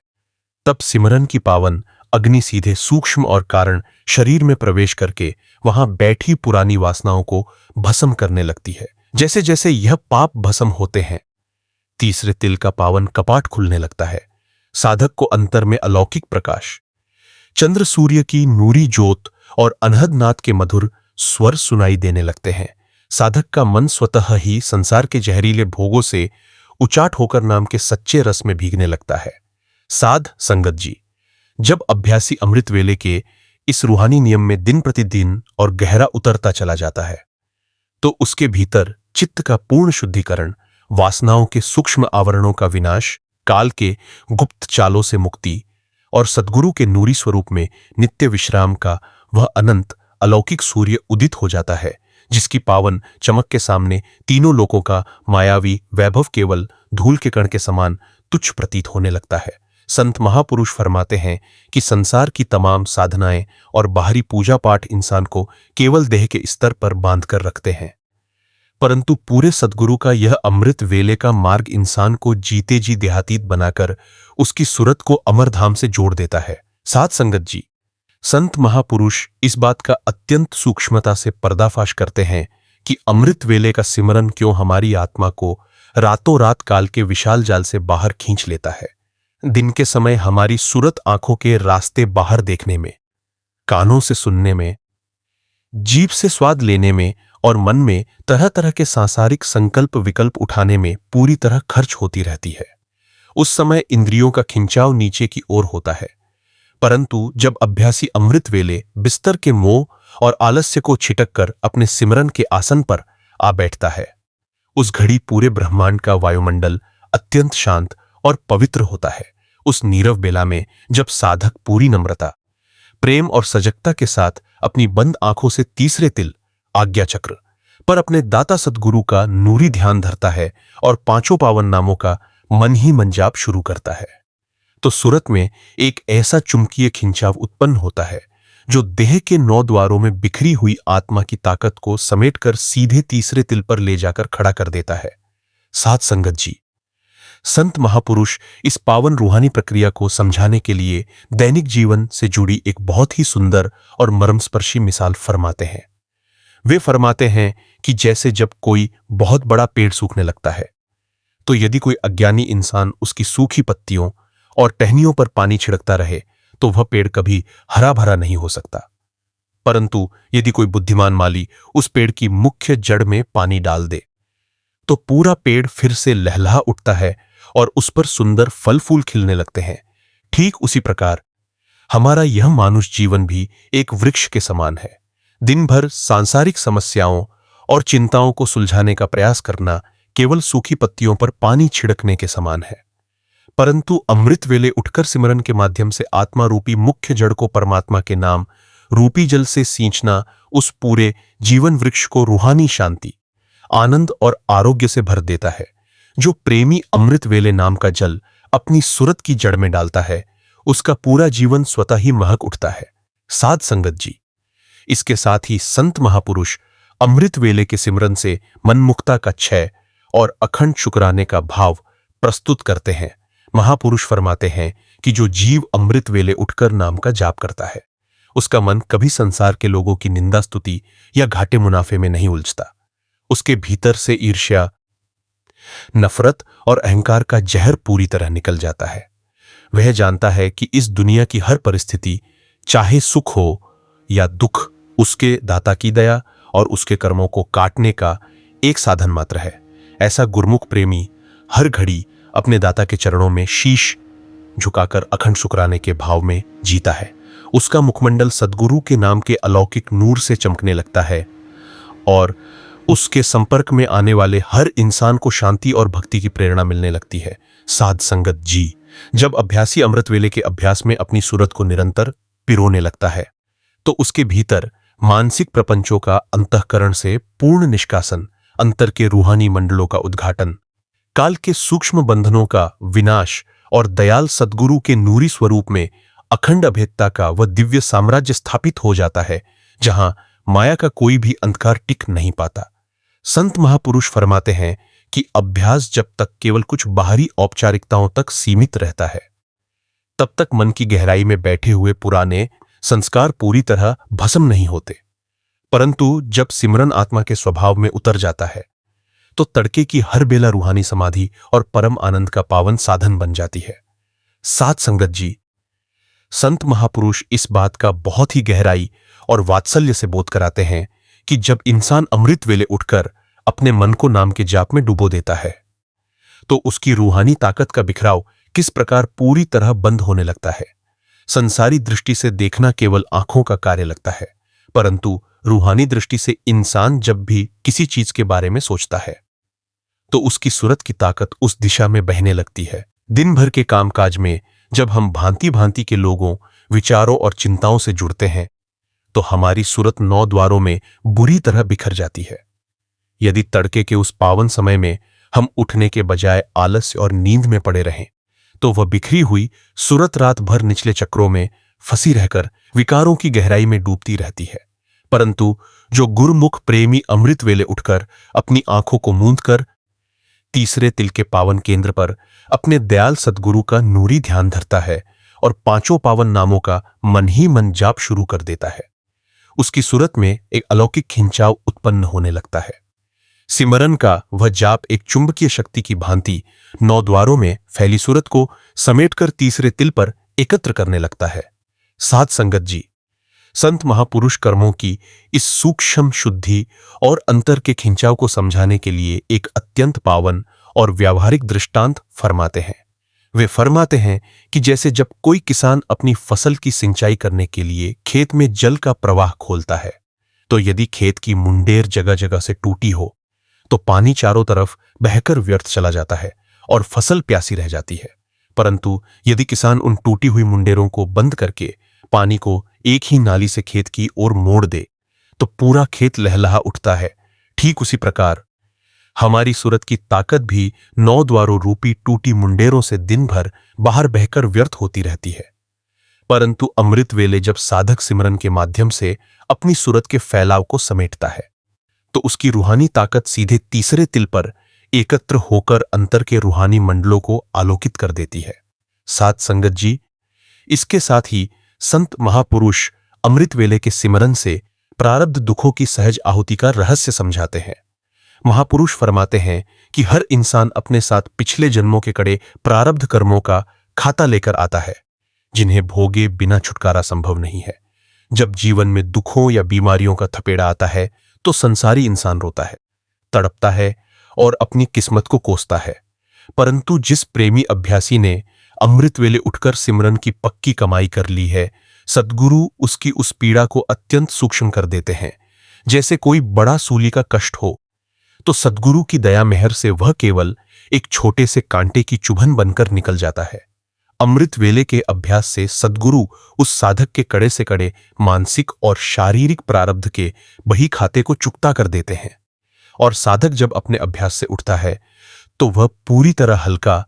तब सिमरन की पावन अग्नि सीधे सूक्ष्म और कारण शरीर में प्रवेश करके वहां बैठी पुरानी वासनाओं को भस्म करने लगती है। जैसे जैसे यह पाप भस्म होते हैं, तीसरे तिल का पावन कपाट खुलने लगता है। साधक को अंतर में अलौकिक प्रकाश, चंद्र सूर्य की नूरी ज्योत और अनहद नाद के मधुर स्वर सुनाई देने लगते हैं। साधक का मन स्वतः ही संसार के जहरीले भोगों से उचाट होकर नाम के सच्चे रस में भीगने लगता है। साध संगत जी, जब अभ्यासी अमृत वेले के इस रूहानी नियम में दिन प्रतिदिन और गहरा उतरता चला जाता है, तो उसके भीतर चित्त का पूर्ण शुद्धिकरण, वासनाओं के सूक्ष्म आवरणों का विनाश, काल के गुप्त चालों से मुक्ति और सद्गुरु के नूरी स्वरूप में नित्य विश्राम का वह अनंत अलौकिक सूर्य उदित हो जाता है, जिसकी पावन चमक के सामने तीनों लोकों का मायावी वैभव केवल धूल के कण के समान तुच्छ प्रतीत होने लगता है। संत महापुरुष फरमाते हैं कि संसार की तमाम साधनाएं और बाहरी पूजा पाठ इंसान को केवल देह के स्तर पर बांधकर रखते हैं, परंतु पूरे सद्गुरु का यह अमृत वेले का मार्ग इंसान को जीते जी देहातीत बनाकर उसकी सूरत को अमरधाम से जोड़ देता है। साध संगत जी, संत महापुरुष इस बात का अत्यंत सूक्ष्मता से पर्दाफाश करते हैं कि अमृत वेले का सिमरन क्यों हमारी आत्मा को रातों रात काल के विशाल जाल से बाहर खींच लेता है। दिन के समय हमारी सूरत आंखों के रास्ते बाहर देखने में, कानों से सुनने में, जीभ से स्वाद लेने में और मन में तरह तरह के सांसारिक संकल्प विकल्प उठाने में पूरी तरह खर्च होती रहती है। उस समय इंद्रियों का खिंचाव नीचे की ओर होता है। परंतु जब अभ्यासी अमृत वेले बिस्तर के मोह और आलस्य को छिटक कर अपने सिमरन के आसन पर आ बैठता है, उस घड़ी पूरे ब्रह्मांड का वायुमंडल अत्यंत शांत और पवित्र होता है। उस नीरव बेला में जब साधक पूरी नम्रता, प्रेम और सजगता के साथ अपनी बंद आंखों से तीसरे तिल आज्ञा चक्र पर अपने दाता सद्गुरु का नूरी ध्यान धरता है और पांचों पावन नामों का मन ही मन जाप शुरू करता है, तो सूरत में एक ऐसा चुंबकीय खिंचाव उत्पन्न होता है जो देह के 9 द्वारों में बिखरी हुई आत्मा की ताकत को समेटकर सीधे तीसरे तिल पर ले जाकर खड़ा कर देता है। साध संगत जी, संत महापुरुष इस पावन रूहानी प्रक्रिया को समझाने के लिए दैनिक जीवन से जुड़ी एक बहुत ही सुंदर और मर्मस्पर्शी मिसाल फरमाते हैं। वे फरमाते हैं कि जैसे जब कोई बहुत बड़ा पेड़ सूखने लगता है, तो यदि कोई अज्ञानी इंसान उसकी सूखी पत्तियों और टहनियों पर पानी छिड़कता रहे तो वह पेड़ कभी हरा भरा नहीं हो सकता। परंतु यदि कोई बुद्धिमान माली उस पेड़ की मुख्य जड़ में पानी डाल दे तो पूरा पेड़ फिर से लहलहा उठता है और उस पर सुंदर फल फूल खिलने लगते हैं। ठीक उसी प्रकार हमारा यह मानुष जीवन भी एक वृक्ष के समान है। दिन भर सांसारिक समस्याओं और चिंताओं को सुलझाने का प्रयास करना केवल सूखी पत्तियों पर पानी छिड़कने के समान है। परंतु अमृत वेले उठकर सिमरन के माध्यम से आत्मा रूपी मुख्य जड़ को परमात्मा के नाम रूपी जल से सींचना उस पूरे जीवन वृक्ष को रूहानी शांति, आनंद और आरोग्य से भर देता है। जो प्रेमी अमृत वेले नाम का जल अपनी सूरत की जड़ में डालता है, उसका पूरा जीवन स्वतः ही महक उठता है। साध संगत जी, इसके साथ ही संत महापुरुष अमृत वेले के सिमरन से मनमुक्ता का क्षय और अखंड शुक्राने का भाव प्रस्तुत करते हैं। महापुरुष फरमाते हैं कि जो जीव अमृत वेले उठकर नाम का जाप करता है, उसका मन कभी संसार के लोगों की निंदा स्तुति या घाटे मुनाफे में नहीं उलझता। उसके भीतर से ईर्ष्या, नफरत और अहंकार का जहर पूरी तरह निकल जाता है। वह जानता है कि इस दुनिया की हर परिस्थिति, चाहे सुख हो या दुख, उसके दाता की दया और उसके कर्मों को काटने का एक साधन मात्र है। ऐसा गुरमुख प्रेमी हर घड़ी अपने दाता के चरणों में शीश झुकाकर अखंड शुक्राने के भाव में जीता है। उसका मुखमंडल सद्गुरु के नाम के अलौकिक नूर से चमकने लगता है और उसके संपर्क में आने वाले हर इंसान को शांति और भक्ति की प्रेरणा मिलने लगती है। साध संगत जी, जब अभ्यासी अमृत वेले के अभ्यास में अपनी सूरत को निरंतर पिरोने लगता है, तो उसके भीतर मानसिक प्रपंचों का अंतःकरण से पूर्ण निष्कासन, अंतर के रूहानी मंडलों का उद्घाटन, काल के सूक्ष्म बंधनों का विनाश और दयाल सद्गुरु के नूरी स्वरूप में अखंड अभेदता का वह दिव्य साम्राज्य स्थापित हो जाता है, जहां माया का कोई भी अंधकार टिक नहीं पाता। संत महापुरुष फरमाते हैं कि अभ्यास जब तक केवल कुछ बाहरी औपचारिकताओं तक सीमित रहता है, तब तक मन की गहराई में बैठे हुए पुराने संस्कार पूरी तरह भस्म नहीं होते। परंतु जब सिमरन आत्मा के स्वभाव में उतर जाता है, तो तड़के की हर बेला रूहानी समाधि और परम आनंद का पावन साधन बन जाती है। साध संगत जी, संत महापुरुष इस बात का बहुत ही गहराई और वात्सल्य से बोध कराते हैं कि जब इंसान अमृत वेले उठकर अपने मन को नाम के जाप में डुबो देता है, तो उसकी रूहानी ताकत का बिखराव किस प्रकार पूरी तरह बंद होने लगता है। संसारी दृष्टि से देखना केवल आंखों का कार्य लगता है, परंतु रूहानी दृष्टि से इंसान जब भी किसी चीज के बारे में सोचता है, तो उसकी सूरत की ताकत उस दिशा में बहने लगती है। दिन भर के कामकाज में जब हम भांति भांति के लोगों, विचारों और चिंताओं से जुड़ते हैं, तो हमारी सूरत 9 द्वारों में बुरी तरह बिखर जाती है। यदि तड़के के उस पावन समय में हम उठने के बजाय आलस्य और नींद में पड़े रहें, तो वह बिखरी हुई सूरत रात भर निचले चक्रों में फंसी रहकर विकारों की गहराई में डूबती रहती है। परंतु जो गुरुमुख प्रेमी अमृत वेले उठकर अपनी आंखों को मूंदकर तीसरे तिल के पावन केंद्र पर अपने दयाल सद्गुरु का नूरी ध्यान धरता है और पांचों पावन नामों का मन ही मन जाप शुरू कर देता है, उसकी सूरत में एक अलौकिक खिंचाव उत्पन्न होने लगता है। सिमरन का वह जाप एक चुंबकीय शक्ति की भांति 9 द्वारों में फैली सूरत को समेटकर तीसरे तिल पर एकत्र करने लगता है। साध संगत जी, संत महापुरुष कर्मों की इस सूक्ष्म शुद्धि और अंतर के खिंचाव को समझाने के लिए एक अत्यंत पावन और व्यावहारिक दृष्टांत फरमाते हैं। वे फरमाते हैं कि जैसे जब कोई किसान अपनी फसल की सिंचाई करने के लिए खेत में जल का प्रवाह खोलता है, तो यदि खेत की मुंडेर जगह जगह से टूटी हो तो पानी चारों तरफ बहकर व्यर्थ चला जाता है और फसल प्यासी रह जाती है। परंतु यदि किसान उन टूटी हुई मुंडेरों को बंद करके पानी को एक ही नाली से खेत की ओर मोड़ दे तो पूरा खेत लहलहा उठता है। ठीक उसी प्रकार हमारी सूरत की ताकत भी 9 द्वारों रूपी टूटी मुंडेरों से दिन भर बाहर बहकर व्यर्थ होती रहती है। परंतु अमृत वेले जब साधक सिमरन के माध्यम से अपनी सूरत के फैलाव को समेटता है तो उसकी रूहानी ताकत सीधे तीसरे तिल पर एकत्र होकर अंतर के रूहानी मंडलों को आलोकित कर देती है। साध संगत जी, इसके साथ ही संत महापुरुष अमृत वेले के सिमरन से प्रारब्ध दुखों की सहज आहुति का रहस्य समझाते हैं। महापुरुष फरमाते हैं कि हर इंसान अपने साथ पिछले जन्मों के कड़े प्रारब्ध कर्मों का खाता लेकर आता है, जिन्हें भोगे बिना छुटकारा संभव नहीं है। जब जीवन में दुखों या बीमारियों का थपेड़ा आता है तो संसारी इंसान रोता है, तड़पता है और अपनी किस्मत को कोसता है। परंतु जिस प्रेमी अभ्यासी ने अमृत वेले उठकर सिमरन की पक्की कमाई कर ली है, सद्गुरु उसकी उस पीड़ा को अत्यंत सूक्ष्म कर देते हैं। जैसे कोई बड़ा सूली का कष्ट हो तो सद्गुरु की दया मेहर से वह केवल एक छोटे से कांटे की चुभन बनकर निकल जाता है। अमृत वेले के अभ्यास से सद्गुरु उस साधक के कड़े से कड़े मानसिक और शारीरिक प्रारब्ध के बही खाते को चुकता कर देते हैं और साधक जब अपने अभ्यास से उठता है तो वह पूरी तरह हल्का,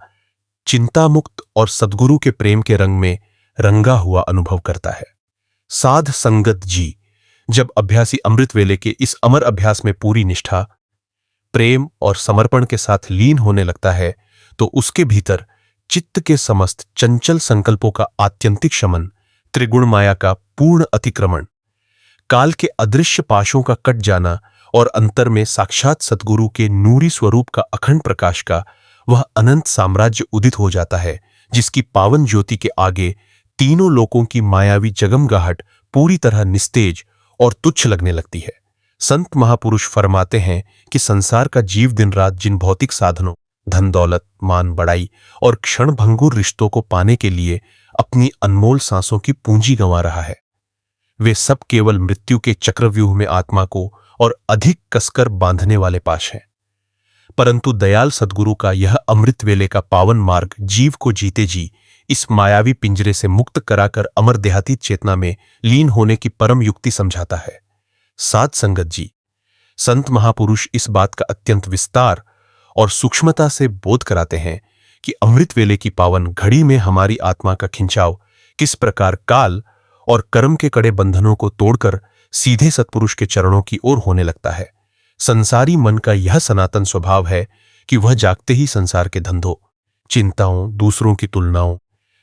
चिंता मुक्त और सद्गुरु के प्रेम के रंग में रंगा हुआ अनुभव करता है। साध संगत जी, जब अभ्यासी अमृत वेले के इस अमर अभ्यास में पूरी निष्ठा, प्रेम और समर्पण के साथ लीन होने लगता है तो उसके भीतर चित्त के समस्त चंचल संकल्पों का आत्यंतिक शमन, त्रिगुण माया का पूर्ण अतिक्रमण, काल के अदृश्य पाशों का कट जाना और अंतर में साक्षात सद्गुरु के नूरी स्वरूप का अखंड प्रकाश का वह अनंत साम्राज्य उदित हो जाता है, जिसकी पावन ज्योति के आगे तीनों लोकों की मायावी जगमगाहट पूरी तरह निस्तेज और तुच्छ लगने लगती है। संत महापुरुष फरमाते हैं कि संसार का जीव दिन रात जिन भौतिक साधनों, धन दौलत, मान बढ़ाई और क्षणभंगुर रिश्तों को पाने के लिए अपनी अनमोल सांसों की पूंजी गंवा रहा है, वे सब केवल मृत्यु के चक्रव्यूह में आत्मा को और अधिक कसकर बांधने वाले पाश हैं। परंतु दयाल सद्गुरु का यह अमृत वेले का पावन मार्ग जीव को जीते जी इस मायावी पिंजरे से मुक्त कराकर अमर देहातीत चेतना में लीन होने की परम युक्ति समझाता है। साध संगत जी, संत महापुरुष इस बात का अत्यंत विस्तार और सूक्ष्मता से बोध कराते हैं कि अमृत वेले की पावन घड़ी में हमारी आत्मा का खिंचाव किस प्रकार काल और कर्म के कड़े बंधनों को तोड़कर सीधे सत्पुरुष के चरणों की ओर होने लगता है। संसारी मन का यह सनातन स्वभाव है कि वह जागते ही संसार के धंधों, चिंताओं, दूसरों की तुलनाओं,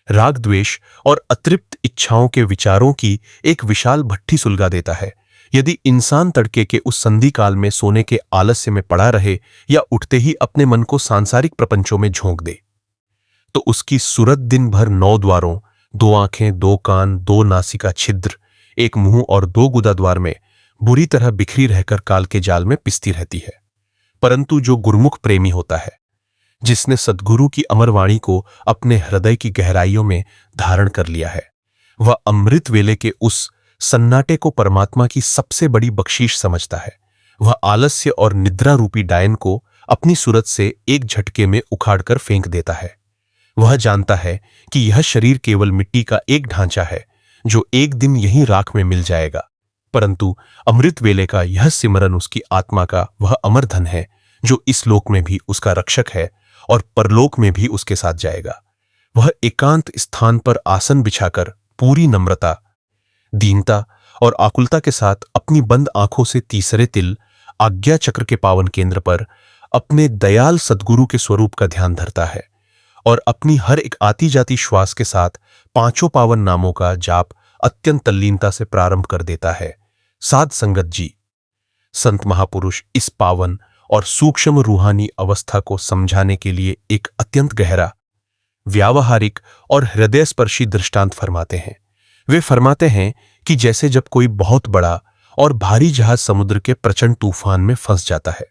राग द्वेष और अतृप्त इच्छाओं के विचारों की एक विशाल भट्ठी सुलगा देता है। यदि इंसान तड़के के उस संधि काल में सोने के आलस्य में पड़ा रहे या उठते ही अपने मन को सांसारिक प्रपंचों में झोंक दे तो उसकी सूरत दिन भर 9 द्वारों, 2 आंखें, 2 कान, 2 नासिका छिद्र, 1 मुंह और 2 गुदा द्वार में बुरी तरह बिखरी रहकर काल के जाल में पिसती रहती है। परंतु जो गुरुमुख प्रेमी होता है, जिसने सद्गुरु की अमरवाणी को अपने हृदय की गहराइयों में धारण कर लिया है, वह अमृत वेले के उस सन्नाटे को परमात्मा की सबसे बड़ी बख्शीश समझता है। वह आलस्य और निद्रा रूपी डायन को अपनी सूरत से एक झटके में उखाड़कर फेंक देता है। वह जानता है कि यह शरीर केवल मिट्टी का एक ढांचा है जो एक दिन यहीं राख में मिल जाएगा, परंतु अमृत वेले का यह सिमरन उसकी आत्मा का वह अमर धन है जो इस लोक में भी उसका रक्षक है और परलोक में भी उसके साथ जाएगा। वह एकांत स्थान पर आसन बिछाकर पूरी नम्रता, दीनता और आकुलता के साथ अपनी बंद आंखों से तीसरे तिल, आज्ञा चक्र के पावन केंद्र पर अपने दयाल सद्गुरु के स्वरूप का ध्यान धरता है और अपनी हर एक आती जाती श्वास के साथ 5 पावन नामों का जाप अत्यंत तल्लीनता से प्रारंभ कर देता है। साध संगत जी, संत महापुरुष इस पावन और सूक्ष्म रूहानी अवस्था को समझाने के लिए एक अत्यंत गहरा, व्यावहारिक और हृदयस्पर्शी दृष्टांत फरमाते हैं। वे फरमाते हैं कि जैसे जब कोई बहुत बड़ा और भारी जहाज समुद्र के प्रचंड तूफान में फंस जाता है,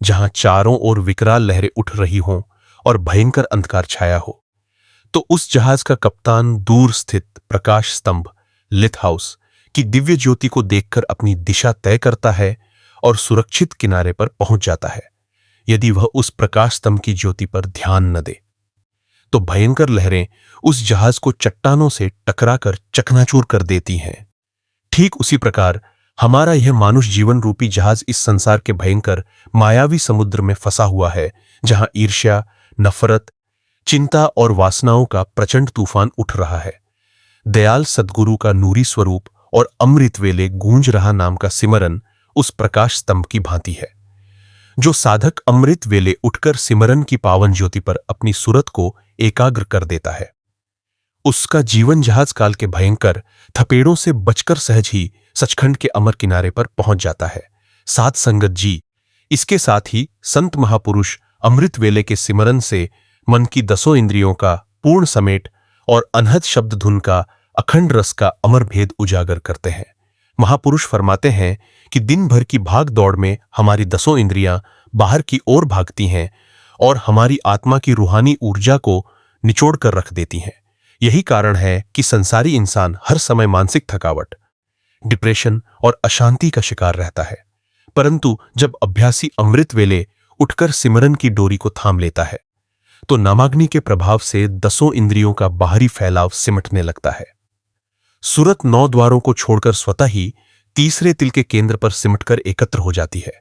जहां चारों ओर विकराल लहरें उठ रही हों और भयंकर अंधकार छाया हो, तो उस जहाज का कप्तान दूर स्थित प्रकाश स्तंभ लिथ हाउस की दिव्य ज्योति को देखकर अपनी दिशा तय करता है और सुरक्षित किनारे पर पहुंच जाता है। यदि वह उस प्रकाश स्तंभ की ज्योति पर ध्यान न दे तो भयंकर लहरें उस जहाज को चट्टानों से टकराकर चकनाचूर कर देती हैं। ठीक उसी प्रकार हमारा यह मानुष जीवन रूपी जहाज इस संसार के भयंकर मायावी समुद्र में फंसा हुआ है, जहां ईर्ष्या, नफरत, चिंता और वासनाओं का प्रचंड तूफान उठ रहा है। दयाल सद्गुरु का नूरी स्वरूप और अमृत वेले गूंज रहा नाम का सिमरन उस प्रकाश स्तंभ की भांति है। जो साधक अमृत वेले उठकर सिमरन की पावन ज्योति पर अपनी सुरत को एकाग्र कर देता है, उसका जीवन जहाज काल के भयंकर थपेड़ों से बचकर सहज ही सचखंड के अमर किनारे पर पहुंच जाता है। साध संगत जी, इसके साथ ही संत महापुरुष अमृत वेले के सिमरन से मन की 10 इंद्रियों का पूर्ण समेट और अनहद शब्द धुन का अखंड रस का अमर भेद उजागर करते हैं। महापुरुष फरमाते हैं कि दिन भर की भाग दौड़ में हमारी 10 इंद्रियां बाहर की ओर भागती हैं और हमारी आत्मा की रूहानी ऊर्जा को निचोड़ कर रख देती हैं। यही कारण है कि संसारी इंसान हर समय मानसिक थकावट, डिप्रेशन और अशांति का शिकार रहता है। परंतु जब अभ्यासी अमृत वेले उठकर सिमरन की डोरी को थाम लेता है तो नामाग्नि के प्रभाव से 10 इंद्रियों का बाहरी फैलाव सिमटने लगता है। सुरत 9 द्वारों को छोड़कर स्वतः ही तीसरे तिल के केंद्र पर सिमटकर एकत्र हो जाती है।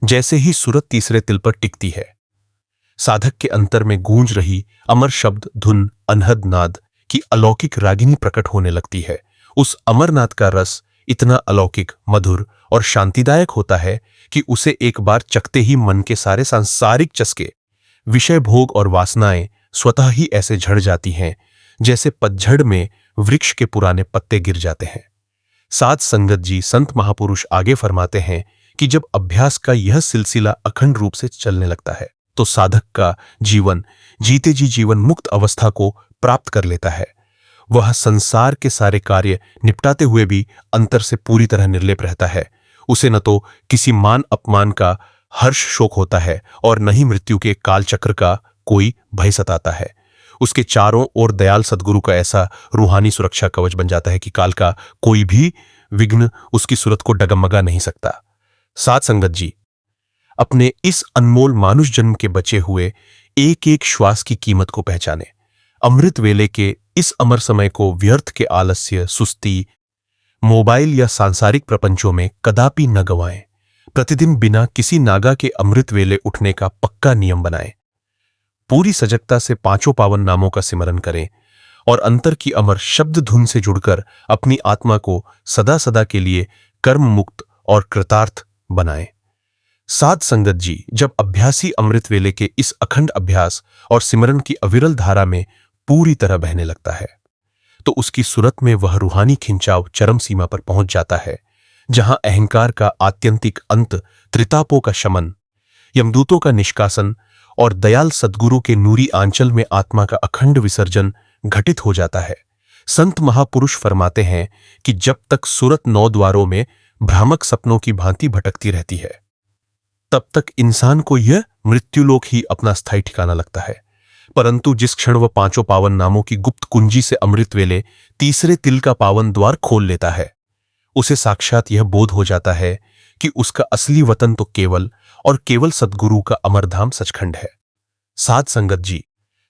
जैसे ही सुरत तीसरे तिल पर टिकती है, साधक के अंतर में गूंज रही अमर शब्द धुन अनहद नाद की अलौकिक रागिनी प्रकट होने लगती है। उस अमरनाद का रस इतना अलौकिक, मधुर और शांतिदायक होता है कि उसे एक बार चखते ही मन के सारे सांसारिक चस्के, विषय भोग और वासनाएं स्वतः ही ऐसे झड़ जाती हैं जैसे पतझड़ में वृक्ष के पुराने पत्ते गिर जाते हैं। साध संगत जी, संत महापुरुष आगे फरमाते हैं कि जब अभ्यास का यह सिलसिला अखंड रूप से चलने लगता है तो साधक का जीवन जीते जी जीवन मुक्त अवस्था को प्राप्त कर लेता है। वह संसार के सारे कार्य निपटाते हुए भी अंतर से पूरी तरह निर्लेप रहता है। उसे न तो किसी मान अपमान का हर्ष शोक होता है और न ही मृत्यु के कालचक्र का कोई भय सताता है। उसके चारों ओर दयाल सद्गुरु का ऐसा रूहानी सुरक्षा कवच बन जाता है कि काल का कोई भी विघ्न उसकी सूरत को डगमगा नहीं सकता। साध संगत जी, अपने इस अनमोल मानुष जन्म के बचे हुए एक एक श्वास की कीमत को पहचाने। अमृत वेले के इस अमर समय को व्यर्थ के आलस्य, सुस्ती, मोबाइल या सांसारिक प्रपंचों में कदापि न गंवाएं। प्रतिदिन बिना किसी नागा के अमृत वेले उठने का पक्का नियम बनाएं। पूरी सजगता से 5 पावन नामों का सिमरन करें और अंतर की अमर शब्द धुन से जुड़कर अपनी आत्मा को सदा सदा के लिए कर्म मुक्त और कृतार्थ बनाएं। साध संगत जी, जब अभ्यासी अमृत वेले के इस अखंड अभ्यास और सिमरन की अविरल धारा में पूरी तरह बहने लगता है तो उसकी सुरत में वह रूहानी खिंचाव चरम सीमा पर पहुंच जाता है, जहां अहंकार का आत्यंतिक अंत, त्रितापों का शमन, यमदूतों का निष्कासन और दयाल सद्गुरु के नूरी आंचल में आत्मा का अखंड विसर्जन घटित हो जाता है। संत महापुरुष फरमाते हैं कि जब तक सुरत 9 द्वारों में भ्रामक सपनों की भांति भटकती रहती है, तब तक इंसान को यह मृत्युलोक ही अपना स्थायी ठिकाना लगता है। परंतु जिस क्षण वह 5 पावन नामों की गुप्त कुंजी से अमृत वेले तीसरे तिल का पावन द्वार खोल लेता है, उसे साक्षात यह बोध हो जाता है कि उसका असली वतन तो केवल और केवल सद्गुरु का अमरधाम सचखंड है। साध संगत जी,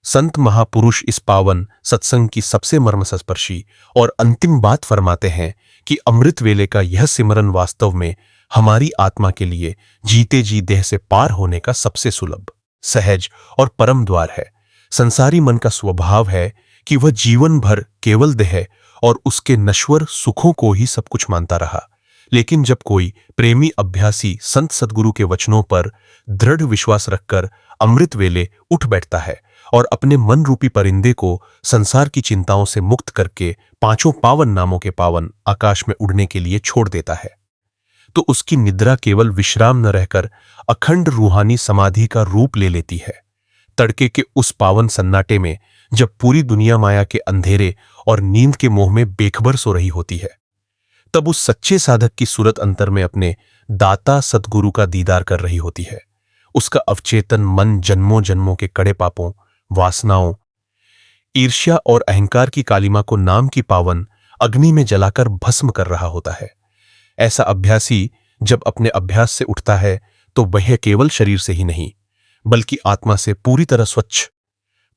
संत महापुरुष इस पावन सत्संग की सबसे मर्मस्पर्शी और अंतिम बात फरमाते हैं कि अमृत वेले का यह सिमरन वास्तव में हमारी आत्मा के लिए जीते जी देह से पार होने का सबसे सुलभ, सहज और परम द्वार है। संसारी मन का स्वभाव है कि वह जीवन भर केवल देह और उसके नश्वर सुखों को ही सब कुछ मानता रहा, लेकिन जब कोई प्रेमी अभ्यासी संत सद्गुरु के वचनों पर दृढ़ विश्वास रखकर अमृत वेले उठ बैठता है और अपने मन रूपी परिंदे को संसार की चिंताओं से मुक्त करके 5 पावन नामों के पावन आकाश में उड़ने के लिए छोड़ देता है, तो उसकी निद्रा केवल विश्राम न रहकर अखंड रूहानी समाधि का रूप ले लेती है। तड़के के उस पावन सन्नाटे में जब पूरी दुनिया माया के अंधेरे और नींद के मोह में बेखबर सो रही होती है, तब उस सच्चे साधक की सूरत अंतर में अपने दाता सद्गुरु का दीदार कर रही होती है। उसका अवचेतन मन जन्मों जन्मों के कड़े पापों, वासनाओं, ईर्ष्या और अहंकार की कालिमा को नाम की पावन अग्नि में जलाकर भस्म कर रहा होता है। ऐसा अभ्यासी जब अपने अभ्यास से उठता है तो वह केवल शरीर से ही नहीं बल्कि आत्मा से पूरी तरह स्वच्छ,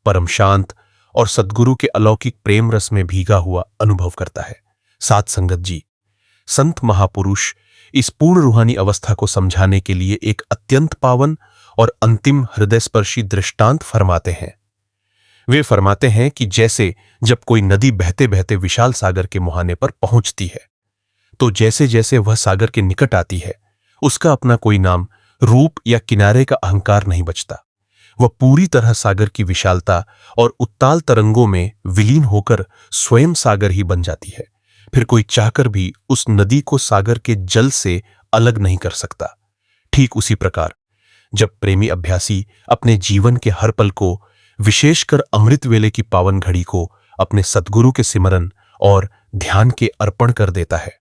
परम शांत और सद्गुरु के अलौकिक प्रेम रस में भीगा हुआ अनुभव करता है। साध संगत जी, संत महापुरुष इस पूर्ण रूहानी अवस्था को समझाने के लिए एक अत्यंत पावन और अंतिम हृदयस्पर्शी दृष्टांत फरमाते हैं। वे फरमाते हैं कि जैसे जब कोई नदी बहते बहते विशाल सागर के मुहाने पर पहुंचती है, तो जैसे जैसे वह सागर के निकट आती है, उसका अपना कोई नाम, रूप या किनारे का अहंकार नहीं बचता। वह पूरी तरह सागर की विशालता और उत्ताल तरंगों में विलीन होकर स्वयं सागर ही बन जाती है। फिर कोई चाहकर भी उस नदी को सागर के जल से अलग नहीं कर सकता। ठीक उसी प्रकार जब प्रेमी अभ्यासी अपने जीवन के हर पल को, विशेषकर अमृत वेले की पावन घड़ी को अपने सद्गुरु के सिमरन और ध्यान के अर्पण कर देता है,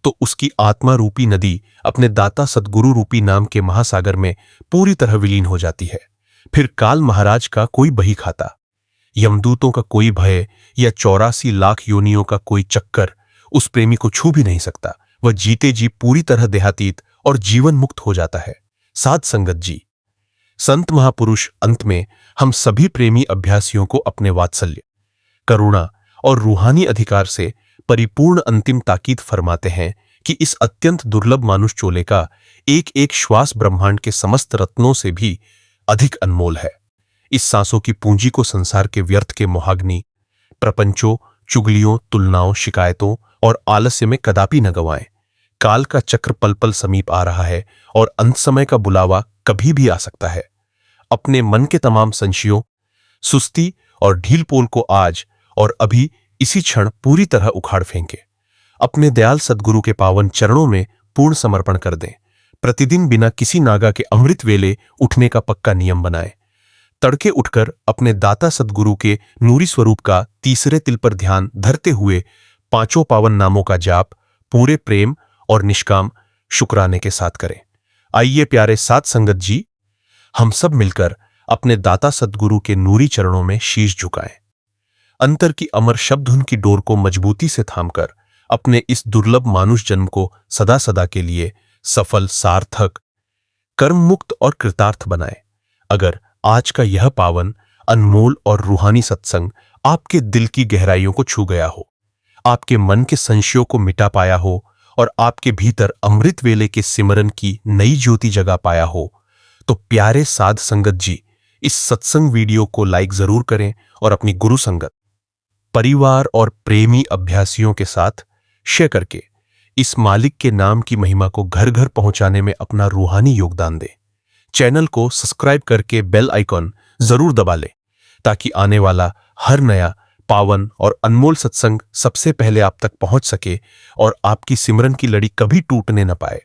तो उसकी आत्मा रूपी नदी अपने दाता सद्गुरु रूपी नाम के महासागर में पूरी तरह विलीन हो जाती है। फिर काल महाराज का कोई बही खाता, यमदूतों का कोई भय या 84 लाख योनियों का कोई चक्कर उस प्रेमी को छू भी नहीं सकता। वह जीते जी पूरी तरह देहातीत और जीवन मुक्त हो जाता है। साध संगत जी, संत महापुरुष अंत में हम सभी प्रेमी अभ्यासियों को अपने वात्सल्य, करुणा और रूहानी अधिकार से परिपूर्ण अंतिम ताकीद फरमाते हैं कि इस अत्यंत दुर्लभ मानुष चोले का एक एक श्वास ब्रह्मांड के समस्त रत्नों से भी अधिक अनमोल है। इस सांसों की पूंजी को संसार के व्यर्थ के मोहाग्नि, प्रपंचों, चुगलियों, तुलनाओं, शिकायतों और आलस्य में कदापि न गंवाएं। काल का चक्र पल पल समीप आ रहा है और अंत समय का बुलावा कभी भी आ सकता है। अपने मन के तमाम संशयों, सुस्ती और ढीलपोल को आज और अभी इसी क्षण पूरी तरह उखाड़ फेंके। अपने दयाल सद्गुरु के पावन चरणों में पूर्ण समर्पण कर दें। प्रतिदिन बिना किसी नागा के अमृत वेले उठने का पक्का नियम बनाएं। तड़के उठकर अपने दाता सद्गुरु के नूरी स्वरूप का तीसरे तिल पर ध्यान धरते हुए 5 पावन नामों का जाप पूरे प्रेम और निष्काम शुक्राने के साथ करें। आइए प्यारे साध संगत जी, हम सब मिलकर अपने दाता सद्गुरु के नूरी चरणों में शीश झुकाएं। अंतर की अमर शब्दधुन की डोर को मजबूती से थामकर अपने इस दुर्लभ मानुष जन्म को सदा सदा के लिए सफल, सार्थक, कर्म मुक्त और कृतार्थ बनाएं। अगर आज का यह पावन, अनमोल और रूहानी सत्संग आपके दिल की गहराइयों को छू गया हो, आपके मन के संशयों को मिटा पाया हो और आपके भीतर अमृत वेले के सिमरन की नई ज्योति जगा पाया हो, तो प्यारे साध संगत जी, इस सत्संग वीडियो को लाइक जरूर करें और अपनी गुरु संगत, परिवार और प्रेमी अभ्यासियों के साथ शेयर करके इस मालिक के नाम की महिमा को घर घर पहुंचाने में अपना रूहानी योगदान दें। चैनल को सब्सक्राइब करके बेल आइकॉन जरूर दबा लें ताकि आने वाला हर नया पावन और अनमोल सत्संग सबसे पहले आप तक पहुंच सके और आपकी सिमरन की लड़ी कभी टूटने न पाए।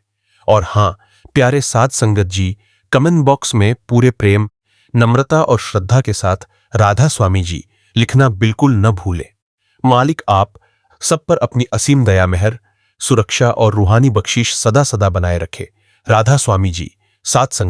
और हाँ प्यारे साध संगत जी, कमेंट बॉक्स में पूरे प्रेम, नम्रता और श्रद्धा के साथ राधा स्वामी जी लिखना बिल्कुल न भूलें। मालिक आप सब पर अपनी असीम दया, मेहर, सुरक्षा और रूहानी बख्शीश सदा सदा बनाए रखे। राधा स्वामी जी, साध संगत।